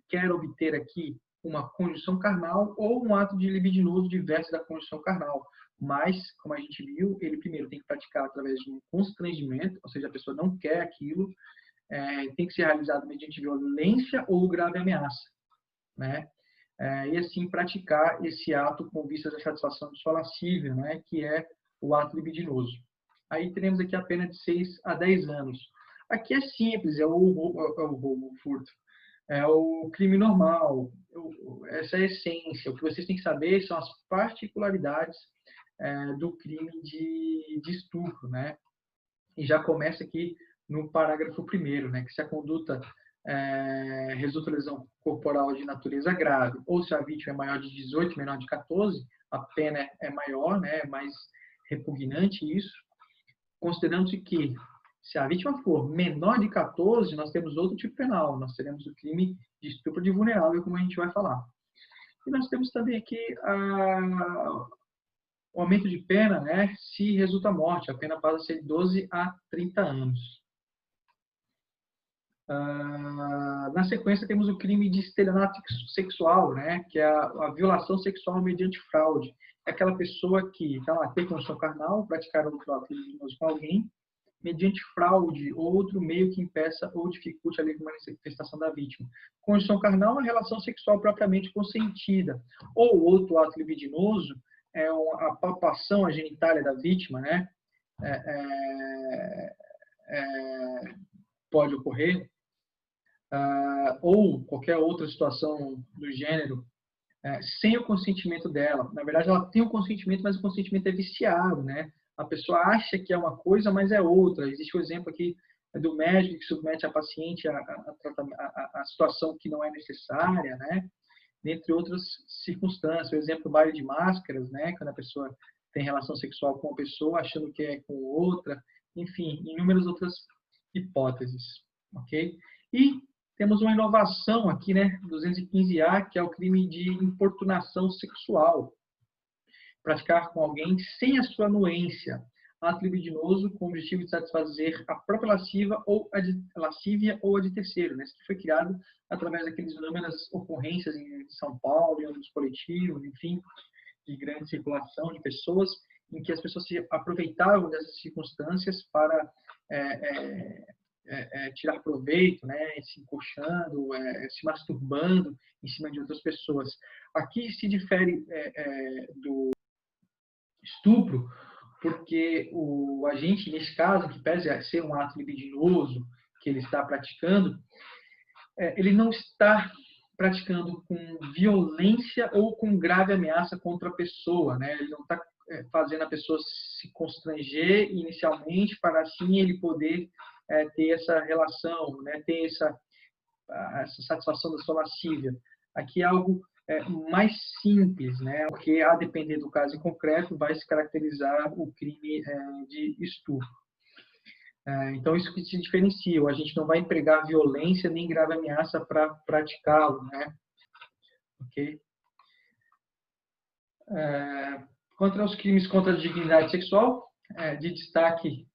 quer obter aqui uma conjunção carnal ou um ato de libidinoso diverso da conjunção carnal. Mas, como a gente viu, ele primeiro tem que praticar através de um constrangimento, ou seja, a pessoa não quer aquilo, tem que ser realizado mediante violência ou grave ameaça, né? E assim praticar esse ato com vistas à satisfação de sua lascívia, né? Que é o ato libidinoso. Aí teremos aqui a pena de 6 a 10 anos. Aqui é simples, é o roubo, o furto. É o crime normal, essa é a essência. O que vocês têm que saber são as particularidades do crime de estupro, né? E já começa aqui no parágrafo 1º, né? Que se a conduta resulta lesão corporal de natureza grave, ou se a vítima é maior de 18, menor de 14, a pena é maior, né? É mais repugnante isso, considerando-se que se a vítima for menor de 14, nós temos outro tipo penal, nós teremos o crime de estupro de vulnerável, como a gente vai falar. E nós temos também aqui o aumento de pena, né, se resulta a morte, a pena passa a ser de 12 a 30 anos. Na sequência, temos o crime de estelionato sexual, né, que é a violação sexual mediante fraude. É aquela pessoa que tem condição carnal, praticar outro ato criminoso com alguém, mediante fraude ou outro meio que impeça ou dificulte a livre manifestação da vítima. Condição carnal é uma relação sexual propriamente consentida. Ou outro ato libidinoso é a palpação à genitália da vítima, né? Pode ocorrer. Ou qualquer outra situação do gênero, sem o consentimento dela. Na verdade, ela tem o consentimento, mas o consentimento é viciado, né? A pessoa acha que é uma coisa, mas é outra. Existe o exemplo aqui do médico que submete a paciente a situação que não é necessária, né? Dentre outras circunstâncias. O exemplo do baile de máscaras, né? Quando a pessoa tem relação sexual com uma pessoa, achando que é com outra. Enfim, inúmeras outras hipóteses, ok? E temos uma inovação aqui, né? 215A, que é o crime de importunação sexual. Praticar com alguém sem a sua anuência. Ato libidinoso com o objetivo de satisfazer a própria lascívia ou a de terceiro. Né? Isso que foi criado através daquelas inúmeras ocorrências em São Paulo, em ônibus coletivos, enfim, de grande circulação de pessoas, em que as pessoas se aproveitavam dessas circunstâncias para tirar proveito, né, se encoxando, se masturbando em cima de outras pessoas. Aqui se difere do estupro, porque o agente, nesse caso, que pese a ser um ato libidinoso que ele está praticando, ele não está praticando com violência ou com grave ameaça contra a pessoa, né? Ele não está fazendo a pessoa se constranger inicialmente para assim ele poder ter essa relação, né? Ter essa satisfação da sua lascívia. Aqui é algo mais simples, né? Porque, a depender do caso em concreto, vai se caracterizar o crime de estupro. Então, isso que se diferencia. A gente não vai empregar violência nem grave ameaça para praticá-lo, né? Ok? Contra os crimes contra a dignidade sexual, de destaque,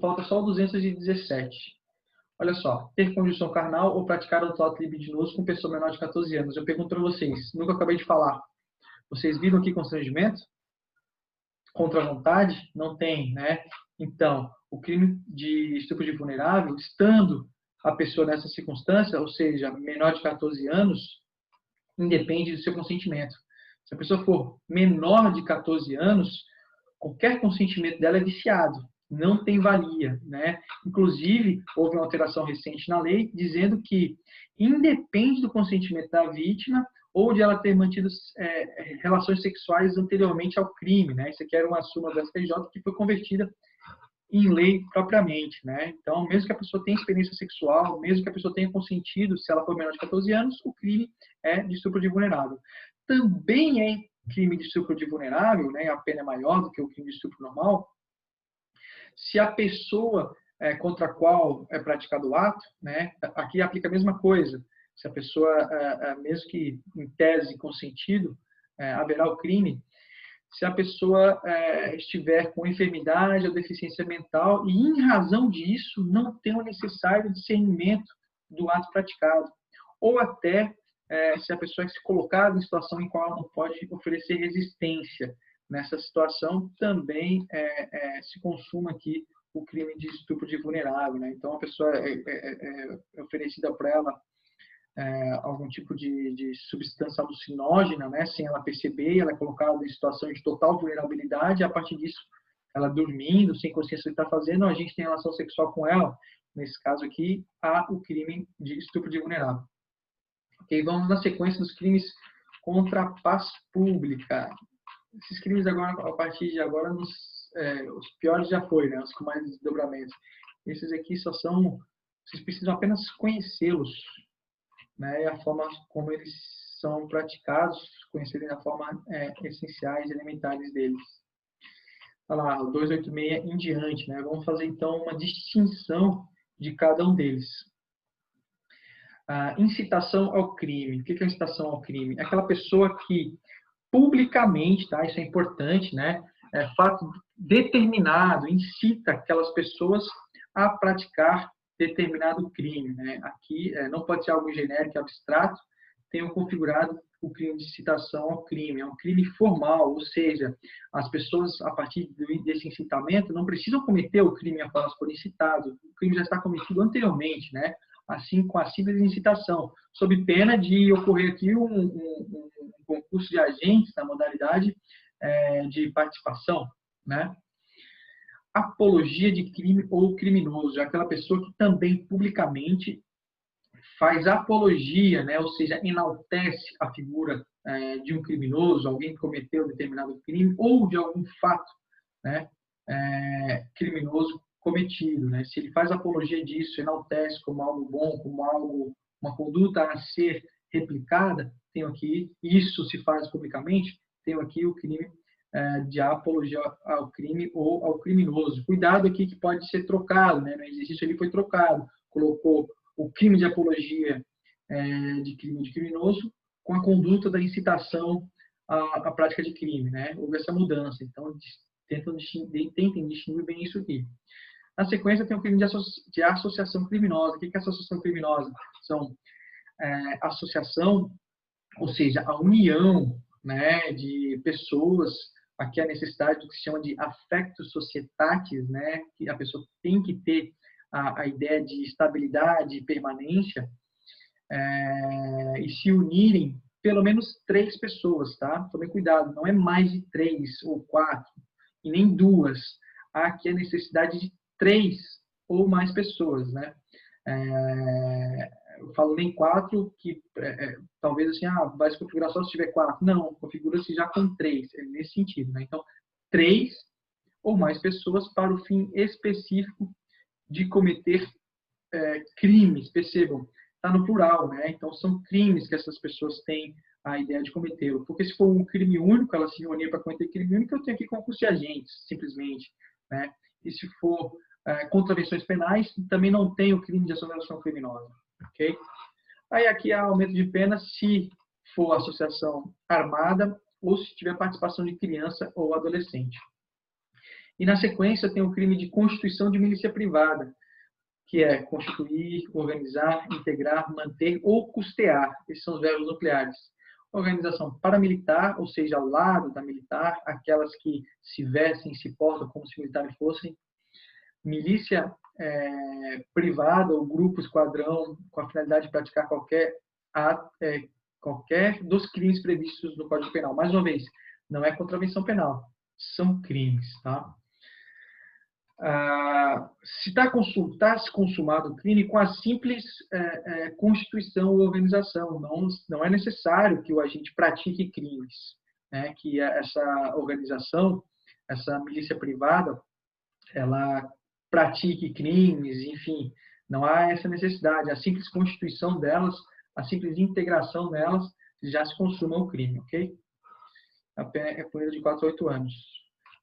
falta só o 217. Olha só, ter conjunção carnal ou praticar outro ato libidinoso com pessoa menor de 14 anos. Eu pergunto para vocês, nunca acabei de falar. Vocês viram aqui constrangimento? Contra a vontade? Não tem, né? Então, o crime de estupro de vulnerável, estando a pessoa nessa circunstância, ou seja, menor de 14 anos, independe do seu consentimento. Se a pessoa for menor de 14 anos, qualquer consentimento dela é viciado. não tem valia, né? Inclusive, houve uma alteração recente na lei dizendo que independe do consentimento da vítima ou de ela ter mantido relações sexuais anteriormente ao crime, né? Isso aqui era uma súmula do STJ que foi convertida em lei propriamente, né? Então, mesmo que a pessoa tenha experiência sexual, mesmo que a pessoa tenha consentido, se ela for menor de 14 anos, o crime é de estupro de vulnerável. Também é crime de estupro de vulnerável, né? A pena é maior do que o crime de estupro normal, se a pessoa contra a qual é praticado o ato, né? Aqui aplica a mesma coisa. Se a pessoa, mesmo que em tese consentido, haverá o crime, se a pessoa estiver com enfermidade ou deficiência mental e, em razão disso, não tem o necessário discernimento do ato praticado. Ou até se a pessoa se colocar em situação em qual ela não pode oferecer resistência. Nessa situação, também se consuma aqui o crime de estupro de vulnerável, né? Então, a pessoa é oferecida para ela algum tipo de substância alucinógena, né, sem ela perceber, ela é colocada em situação de total vulnerabilidade, e a partir disso, ela dormindo, sem consciência do que está fazendo, a gente tem relação sexual com ela, nesse caso aqui, há o crime de estupro de vulnerável. Ok, vamos na sequência dos crimes contra a paz pública. Esses crimes agora, a partir de agora, os piores já foi, né, os com mais desdobramentos. Esses aqui só são, vocês precisam apenas conhecê-los, né, e a forma como eles são praticados, conhecerem a forma essenciais, elementares deles. Olha lá, o 286 em diante, né? Vamos fazer então uma distinção de cada um deles. A incitação ao crime. O que é incitação ao crime? É aquela pessoa que publicamente, tá? Isso é importante, né? Fato determinado, incita aquelas pessoas a praticar determinado crime, né? Aqui não pode ser algo genérico, abstrato, tenham configurado o crime de incitação ao crime. É um crime formal, ou seja, as pessoas, a partir desse incitamento, não precisam cometer o crime a qual elas foram incitadas. O crime já está cometido anteriormente, né? Assim, com a simples incitação, sob pena de ocorrer aqui um concurso de agentes na modalidade de participação, né? Apologia de crime ou criminoso, é aquela pessoa que também publicamente faz apologia, né? Ou seja, enaltece a figura de um criminoso, alguém que cometeu determinado crime ou de algum fato, né? Criminoso cometido, né? Se ele faz apologia disso, enaltece como algo bom, como algo, uma conduta a ser replicada, tenho aqui, isso se faz publicamente, tenho aqui o crime de apologia ao crime ou ao criminoso. Cuidado aqui que pode ser trocado, né? No exercício ele foi trocado, colocou o crime de apologia de crime de criminoso com a conduta da incitação à prática de crime, né? Houve essa mudança, então tentem distinguir bem isso aqui. Na sequência tem o crime de associação criminosa. O que é associação criminosa? São associação, ou seja, a união, né, de pessoas. Aqui a necessidade do que se chama de affectus societatis, né, que a pessoa tem que ter a ideia de estabilidade e permanência, e se unirem pelo menos 3 pessoas, tá? Tomem cuidado, não é mais de 3 ou 4, e nem 2. Há aqui a necessidade de 3 ou mais pessoas, né? Eu falo nem 4, que talvez assim, vai se configurar só se tiver 4. Não, configura-se já com 3, nesse sentido, né? Então, 3 ou mais pessoas para o fim específico de cometer crimes, percebam, está no plural, né? Então, são crimes que essas pessoas têm a ideia de cometê-lo. Porque se for um crime único, elas se reunirem para cometer crime único, eu tenho que concurso de agentes, simplesmente, né? E se for contravenções penais, também não tem o crime de associação criminosa, ok? Aí aqui há aumento de pena se for associação armada ou se tiver participação de criança ou adolescente. E na sequência tem o crime de constituição de milícia privada, que é constituir, organizar, integrar, manter ou custear. Esses são os verbos nucleares. Organização paramilitar, ou seja, ao lado da militar, aquelas que se vestem, se portam como se militares fossem. Milícia privada ou grupo, esquadrão, com a finalidade de praticar qualquer dos crimes previstos no Código Penal. Mais uma vez, não é contravenção penal, são crimes, tá? se está se consumado o crime com a simples constituição ou organização. Não é necessário que o agente pratique crimes, né? Que essa organização, essa milícia privada, ela pratique crimes, enfim, não há essa necessidade. A simples constituição delas, a simples integração delas, já se consuma o crime, ok? A pena é punida de 4 a 8 anos.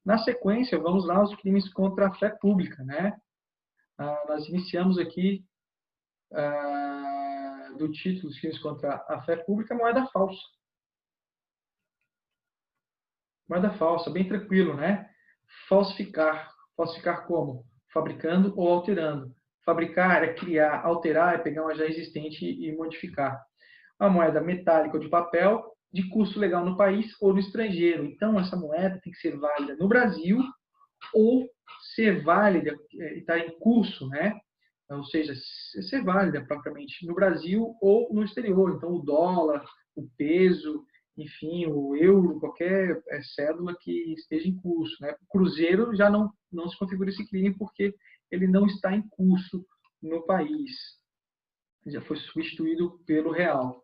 Na sequência, vamos lá aos crimes contra a fé pública, né? Nós iniciamos aqui do título dos crimes contra a fé pública, moeda falsa. Moeda falsa, bem tranquilo, né? Falsificar. Falsificar como? Fabricando ou alterando. Fabricar é criar, alterar é pegar uma já existente e modificar. A moeda metálica ou de papel, de curso legal no país ou no estrangeiro. Então, essa moeda tem que ser válida no Brasil ou ser válida, estar em curso, né? Ou seja, ser válida propriamente no Brasil ou no exterior. Então, o dólar, o peso, enfim, o euro, qualquer cédula que esteja em curso, né? O cruzeiro já não se configura esse crime porque ele não está em curso no país. Já foi substituído pelo real.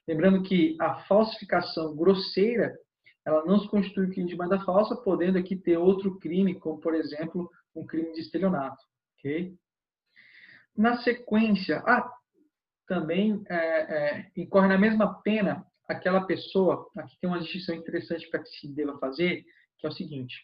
Lembrando que a falsificação grosseira, ela não se constitui crime de moeda falsa, podendo aqui ter outro crime, como, por exemplo, um crime de estelionato. Okay? Na sequência, também incorre na mesma pena aquela pessoa, aqui tem uma distinção interessante para que se deva fazer, que é o seguinte: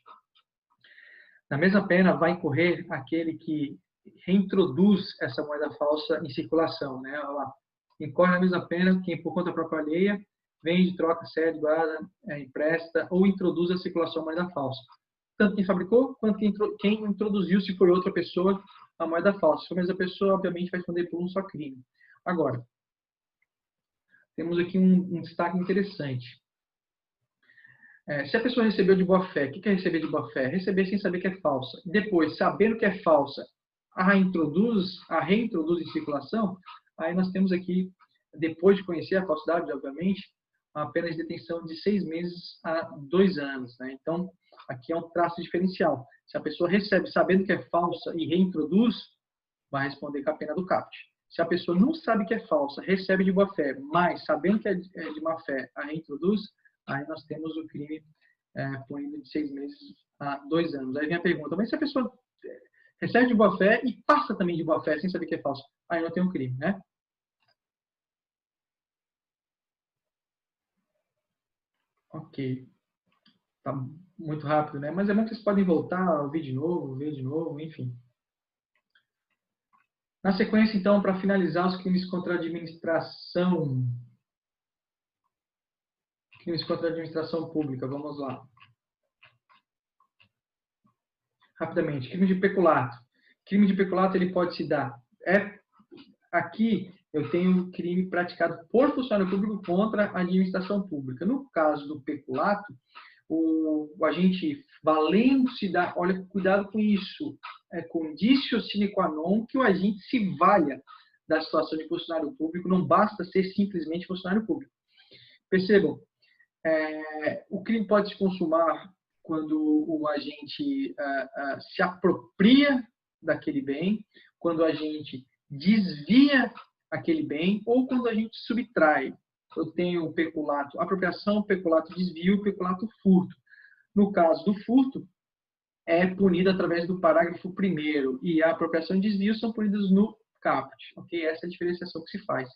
na mesma pena vai incorrer aquele que reintroduz essa moeda falsa em circulação, né? Olha lá. Incorre na mesma pena quem, por conta própria alheia, vende, troca, cede, guarda, empresta ou introduz a circulação moeda falsa. Tanto quem fabricou, quanto quem introduziu, se foi outra pessoa, a moeda falsa. Se for a mesma pessoa, obviamente, vai responder por um só crime. Agora, temos aqui um destaque interessante. Se a pessoa recebeu de boa fé, o que é receber de boa fé? Receber sem saber que é falsa. Depois, sabendo que é falsa, a reintroduz em circulação, aí nós temos aqui, depois de conhecer a falsidade, obviamente, a pena de detenção de 6 meses a 2 anos. Né? Então, aqui é um traço diferencial. Se a pessoa recebe sabendo que é falsa e reintroduz, vai responder com a pena do caput. Se a pessoa não sabe que é falsa, recebe de boa fé, mas sabendo que é de má fé, a reintroduz, aí nós temos o crime punido de 6 meses a 2 anos. Aí vem a pergunta, mas se a pessoa recebe de boa fé e passa também de boa fé sem saber que é falso, aí não tem um crime, né? Ok. Tá muito rápido, né? Mas é bom que vocês podem voltar, ouvir de novo, ver de novo, enfim. Na sequência, então, para finalizar, os crimes contra a administração. Crimes contra a administração pública, vamos lá. Rapidamente, crime de peculato. Crime de peculato, ele pode se dar. Aqui, eu tenho crime praticado por funcionário público contra a administração pública. No caso do peculato, o agente valendo-se da... Olha, cuidado com isso. É condício sine qua non que o agente se valha da situação de funcionário público, não basta ser simplesmente funcionário público. Percebam, o crime pode se consumar quando o agente se apropria daquele bem, quando o agente desvia aquele bem ou quando a gente subtrai. Eu tenho o peculato apropriação, peculato desvio, peculato furto. No caso do furto, é punido através do parágrafo 1º e a apropriação e desvio são punidos no caput. Okay? Essa é a diferenciação que se faz.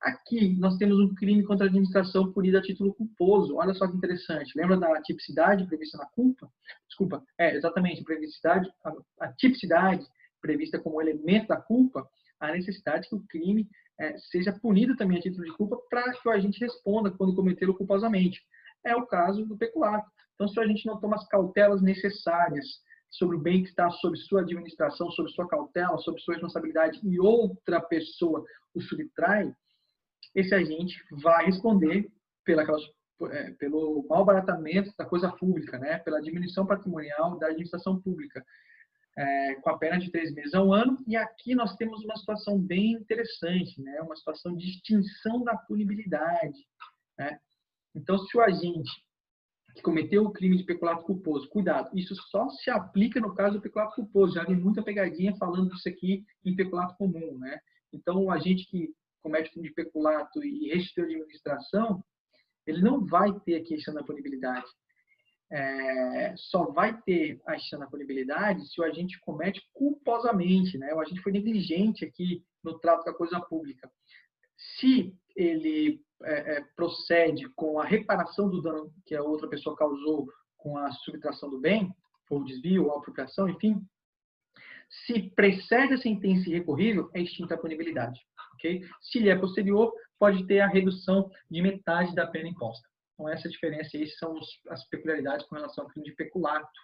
Aqui, nós temos um crime contra a administração punido a título culposo. Olha só que interessante. Lembra da tipicidade prevista na culpa? Desculpa, exatamente, a tipicidade prevista como elemento da culpa, a necessidade que o crime seja punido também a título de culpa para que o agente responda quando cometê-lo culposamente. É o caso do peculato. Então, se a gente não toma as cautelas necessárias sobre o bem que está sob sua administração, sob sua cautela, sob sua responsabilidade e outra pessoa o subtrai, esse agente vai responder pelo malbaratamento da coisa pública, né? Pela diminuição patrimonial da administração pública, com a pena de 3 meses a 1 ano. E aqui nós temos uma situação bem interessante, né? Uma situação de extinção da punibilidade. Né? Então, se o agente que cometeu o crime de peculato culposo. Cuidado, isso só se aplica no caso do peculato culposo. Já vi muita pegadinha falando disso aqui em peculato comum, né? Então, o agente que comete crime de peculato e restitui a administração, ele não vai ter aqui a extinção da punibilidade. Só vai ter a extinção da punibilidade se o agente comete culposamente, né? O agente foi negligente aqui no trato com a coisa pública. Se ele procede com a reparação do dano que a outra pessoa causou com a subtração do bem, ou desvio, ou apropriação, enfim, se precede a sentença irrecorrível, é extinta a punibilidade. Okay? Se ele é posterior, pode ter a redução de metade da pena imposta. Então, essa diferença aí são as peculiaridades com relação ao crime de peculato.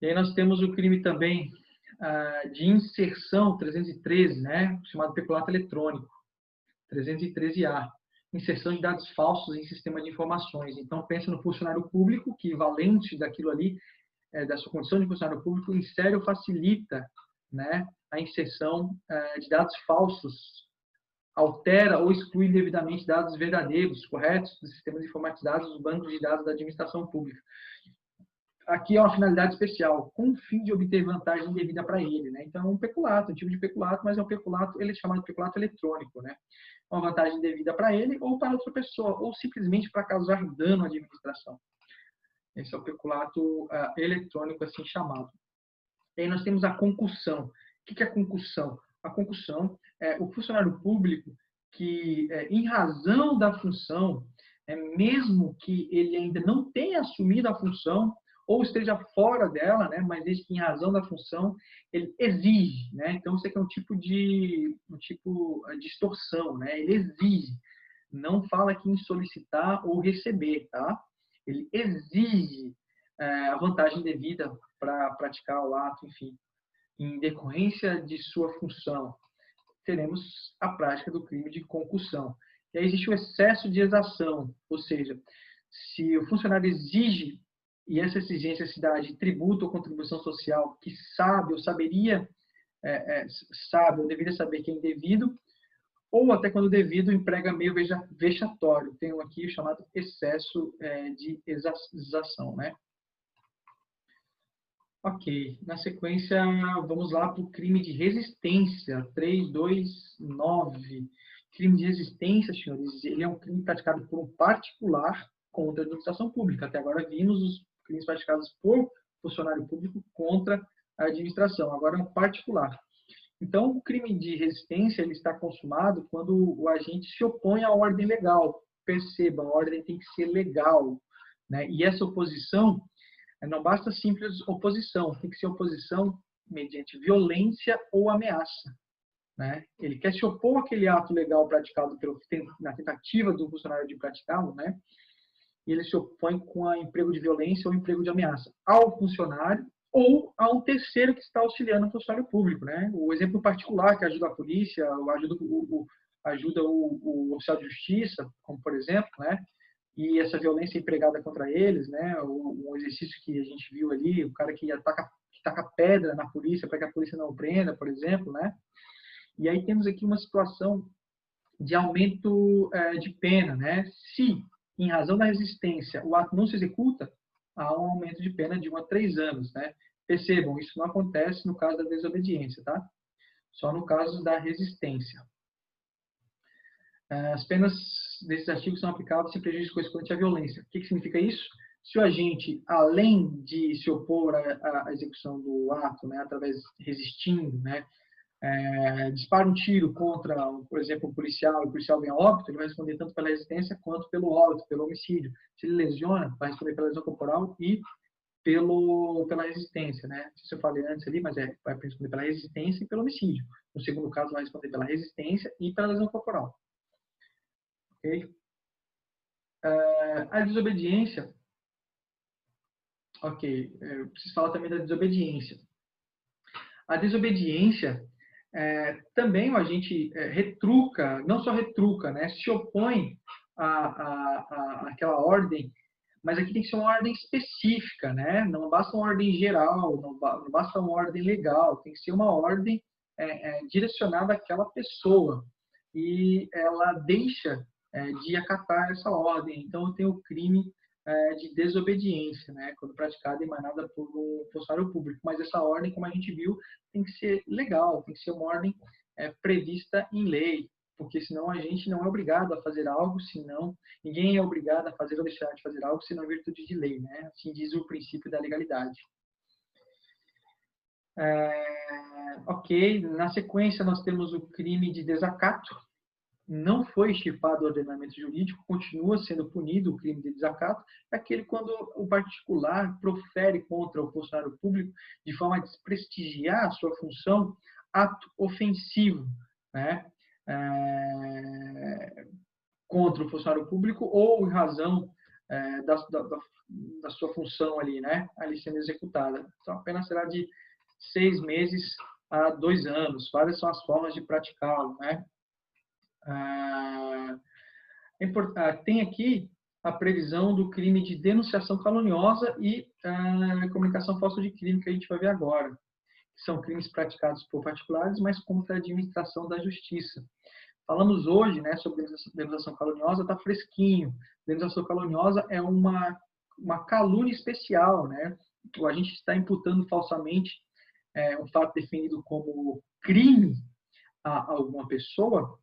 E aí nós temos o crime também de inserção 313, né, chamado peculato eletrônico, 313A, inserção de dados falsos em sistema de informações. Então, pensa no funcionário público, que, valente daquilo ali, da sua condição de funcionário público, insere ou facilita, né, a inserção de dados falsos, altera ou exclui indevidamente dados verdadeiros, corretos, dos sistemas informatizados dos bancos de dados da administração pública. Aqui é uma finalidade especial, com o fim de obter vantagem indevida para ele, né? Então, é um peculato, um tipo de peculato, mas é um peculato, ele é chamado de peculato eletrônico, né? Uma vantagem indevida para ele ou para outra pessoa, ou simplesmente para causar dano à administração. Esse é o peculato eletrônico, assim chamado. E aí nós temos a concussão. O que é a concussão? A concussão é o funcionário público que, em razão da função, mesmo que ele ainda não tenha assumido a função, ou esteja fora dela, né, mas desde que em razão da função, ele exige, né? Então, isso aqui é um tipo de extorsão, né? Ele exige. Não fala aqui em solicitar ou receber, tá? Ele exige a vantagem devida para praticar o ato, enfim. Em decorrência de sua função, teremos a prática do crime de concussão. E aí existe o excesso de exação, ou seja, se o funcionário exige, e essa exigência se dá de tributo ou contribuição social, que sabe ou saberia, sabe ou deveria saber que é indevido, ou até quando devido emprega meio vexatório. Tem aqui o chamado excesso de exação, né? Ok, na sequência, vamos lá para o crime de resistência, 329. Crime de resistência, senhores, ele é um crime praticado por um particular contra a administração pública. Até agora vimos os crimes praticados por funcionário público contra a administração, agora é um particular. Então, o crime de resistência ele está consumado quando o agente se opõe à ordem legal. Perceba, a ordem tem que ser legal, né? E essa oposição não basta simples oposição, tem que ser oposição mediante violência ou ameaça, né? Ele quer se opor àquele ato legal praticado na tentativa do funcionário de praticá-lo, né? E ele se opõe com a emprego de violência ou emprego de ameaça ao funcionário ou a um terceiro que está auxiliando o funcionário público, né? O exemplo particular que ajuda a polícia, ajuda o oficial de justiça, como por exemplo, né? E essa violência empregada contra eles, né? O exercício que a gente viu ali, o cara que taca pedra na polícia para que a polícia não o prenda, por exemplo, né? E aí temos aqui uma situação de aumento de pena, né? Se, em razão da resistência, o ato não se executa, há um aumento de pena de 1 a 3 anos, né? Percebam, isso não acontece no caso da desobediência, tá? Só no caso da resistência. As penas desses artigos são aplicáveis se prejuízo correspondente à violência. O que significa isso? Se o agente, além de se opor à execução do ato, né, através resistindo, né, dispara um tiro contra, por exemplo, um policial, e o policial vem a óbito, ele vai responder tanto pela resistência quanto pelo óbito, pelo homicídio. Se ele lesiona, vai responder pela lesão corporal e pela resistência, né? Isso eu falei antes ali, mas vai responder pela resistência e pelo homicídio. No segundo caso, vai responder pela resistência e pela lesão corporal. Ok? A desobediência. Ok, eu preciso falar também da desobediência. A desobediência, também o agente retruca, não só retruca, né? Se opõe àquela ordem, mas aqui tem que ser uma ordem específica, né? Não basta uma ordem geral, não basta uma ordem legal, tem que ser uma ordem direcionada àquela pessoa. E ela deixa de acatar essa ordem. Então, eu tenho o crime de desobediência, né, quando praticada e emanada por um funcionário público. Mas essa ordem, como a gente viu, tem que ser legal, tem que ser uma ordem prevista em lei, porque senão a gente não é obrigado a fazer algo, senão ninguém é obrigado a fazer ou deixar de fazer algo, senão em virtude de lei, né? Assim diz o princípio da legalidade. Ok, na sequência nós temos o crime de desacato. Não foi extirpado o ordenamento jurídico, continua sendo punido o crime de desacato, é aquele quando o particular profere contra o funcionário público, de forma a desprestigiar a sua função, ato ofensivo, né? Contra o funcionário público ou em razão da sua função ali, né? Ali sendo executada. Então, a pena será de 6 meses a 2 anos. Várias são as formas de praticá-lo, né? Tem aqui a previsão do crime de denunciação caluniosa e comunicação falsa de crime, que a gente vai ver agora. Que são crimes praticados por particulares, mas contra a administração da justiça. Falamos hoje, né, sobre denunciação caluniosa, está fresquinho. Denunciação caluniosa é uma calúnia especial, né? A gente está imputando falsamente um fato definido como crime a alguma pessoa,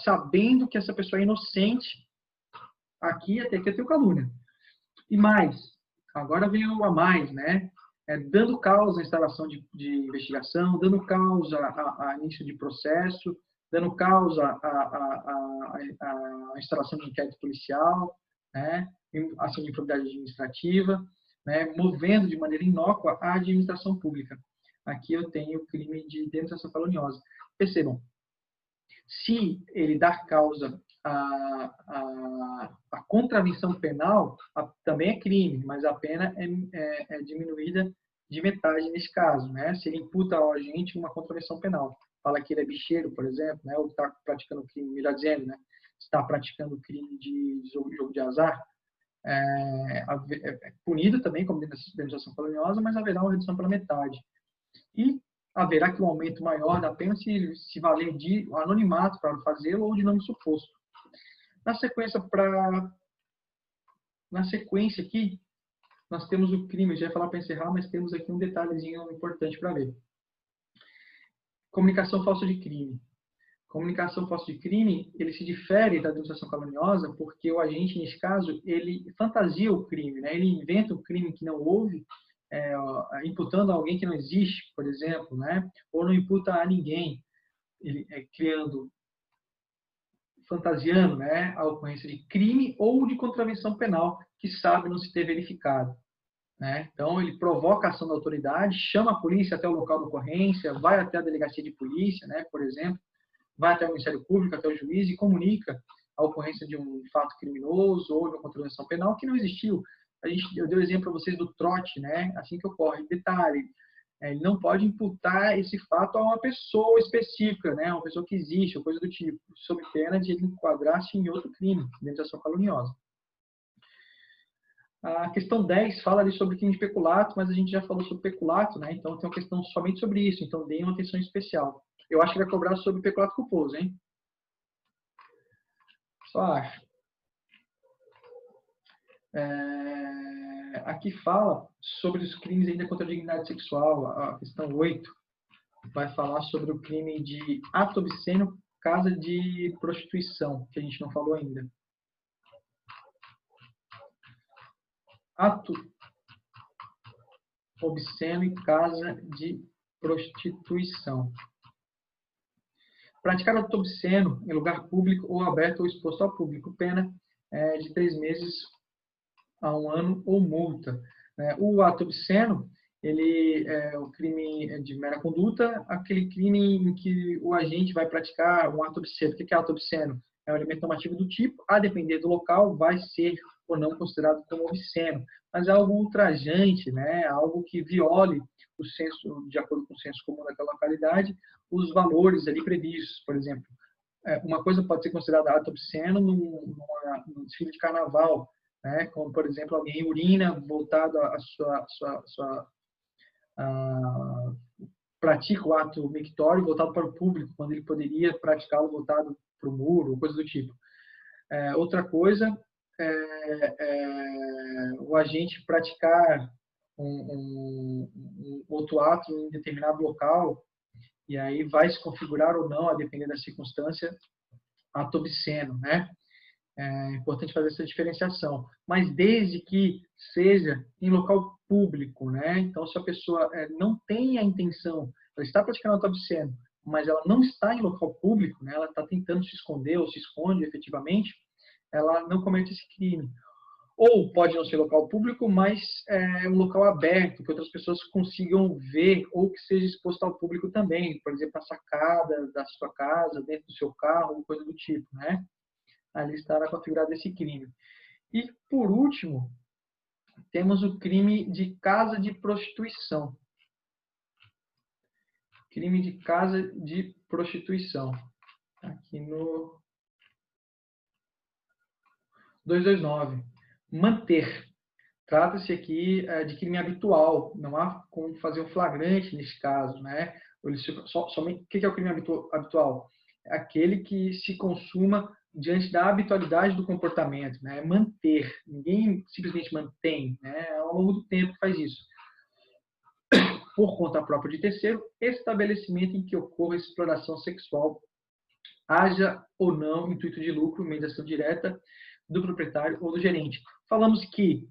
sabendo que essa pessoa é inocente. Aqui até que eu tenho calúnia. E mais, agora veio a mais, né? Dando causa à instalação de investigação, dando causa a início de processo, dando causa à instalação de inquérito policial, né? Ação de improbidade administrativa, né? Movendo de maneira inócua a administração pública. Aqui eu tenho o crime de denunciação caluniosa. Percebam, se ele dar causa à contravenção penal, também é crime, mas a pena é diminuída de metade nesse caso, né? Se ele imputa ao agente uma contravenção penal, fala que ele é bicheiro, por exemplo, né? Ou está praticando crime, melhor dizendo, né? Está praticando crime de jogo de azar, é punido também como denunciação caluniosa, mas haverá uma redução pela metade. E haverá que um aumento maior da pena se valer de anonimato para fazê-lo ou de nome suposto. Na sequência aqui, nós temos o crime, já ia falar para encerrar, mas temos aqui um detalhezinho importante para ver. Comunicação falsa de crime. Comunicação falsa de crime, ele se difere da denunciação caluniosa porque o agente, nesse caso, ele fantasia o crime, né? Ele inventa um crime que não houve, imputando a alguém que não existe, por exemplo, né? Ou não imputa a ninguém, ele fantasiando, né, a ocorrência de crime ou de contravenção penal que sabe não se ter verificado, né? Então ele provoca a ação da autoridade, chama a polícia até o local da ocorrência, vai até a delegacia de polícia, né, por exemplo, vai até o Ministério Público, até o juiz e comunica a ocorrência de um fato criminoso ou de uma contravenção penal que não existiu. Eu dei o exemplo para vocês do trote, né? Assim que ocorre. Detalhe, ele não pode imputar esse fato a uma pessoa específica, né? Uma pessoa que existe, ou coisa do tipo, sob pena de ele enquadrar-se em outro crime, denunciação caluniosa. A questão 10 fala ali sobre crime de peculato, mas a gente já falou sobre peculato, né? Então tem uma questão somente sobre isso, então deem uma atenção especial. Eu acho que vai cobrar sobre peculato culposo, hein? Só acho. Aqui fala sobre os crimes ainda contra a dignidade sexual, a questão 8 vai falar sobre o crime de ato obsceno, casa de prostituição, que a gente não falou ainda. Ato obsceno e casa de prostituição. Praticar ato obsceno em lugar público ou aberto ou exposto ao público, pena de 3 meses a 1 ano ou multa. O ato obsceno, ele é o crime de mera conduta, aquele crime em que o agente vai praticar um ato obsceno. O que é ato obsceno? É um elemento normativo do tipo, a depender do local, vai ser ou não considerado como obsceno. Mas é algo ultrajante, né? Algo que viole o senso, de acordo com o senso comum daquela localidade, os valores ali previstos. Por exemplo, uma coisa pode ser considerada ato obsceno num desfile de carnaval, né? Como, por exemplo, alguém urina voltado pratica o ato mictório voltado para o público, quando ele poderia praticá-lo voltado para o muro, coisa do tipo. Outra coisa o agente praticar um outro ato em determinado local, e aí vai se configurar ou não, a depender da circunstância, ato obsceno, né? É importante fazer essa diferenciação, mas desde que seja em local público, né? Então, se a pessoa não tem a intenção, ela está praticando ato obsceno, mas ela não está em local público, né? Ela está tentando se esconder ou se esconde efetivamente, ela não comete esse crime. Ou pode não ser local público, mas um local aberto, que outras pessoas consigam ver, ou que seja exposto ao público também, por exemplo, a sacada da sua casa, dentro do seu carro, coisa do tipo, né? Ali estará configurado esse crime. E, por último, temos o crime de casa de prostituição. Crime de casa de prostituição. Aqui no 229. Manter. Trata-se aqui de crime habitual. Não há como fazer um flagrante nesse caso, né? Somente, o que é o crime habitual? É aquele que se consuma diante da habitualidade do comportamento, né? Manter. Ninguém simplesmente mantém, né? Ao longo do tempo faz isso. Por conta própria de terceiro, estabelecimento em que ocorra exploração sexual, haja ou não intuito de lucro, mediação direta do proprietário ou do gerente. Falamos que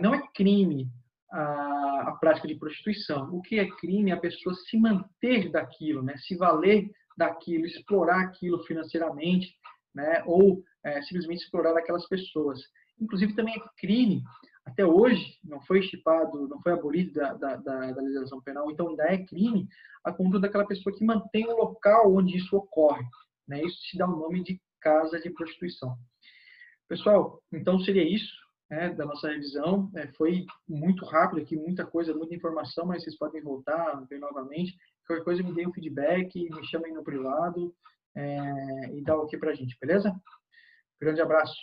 não é crime a prática de prostituição. O que é crime é a pessoa se manter daquilo, né? Se valer daquilo, explorar aquilo financeiramente, né? Ou simplesmente explorar aquelas pessoas. Inclusive, também é crime, até hoje, não foi estipado, não foi abolido da legislação penal, então ainda é crime a conduta daquela pessoa que mantém o local onde isso ocorre. Né? Isso se dá o nome de casa de prostituição. Pessoal, então seria isso, né, da nossa revisão. Foi muito rápido aqui, muita coisa, muita informação, mas vocês podem voltar, ver novamente. Qualquer coisa, me deem um feedback, me chamem no privado e dá o ok para a gente, beleza? Grande abraço.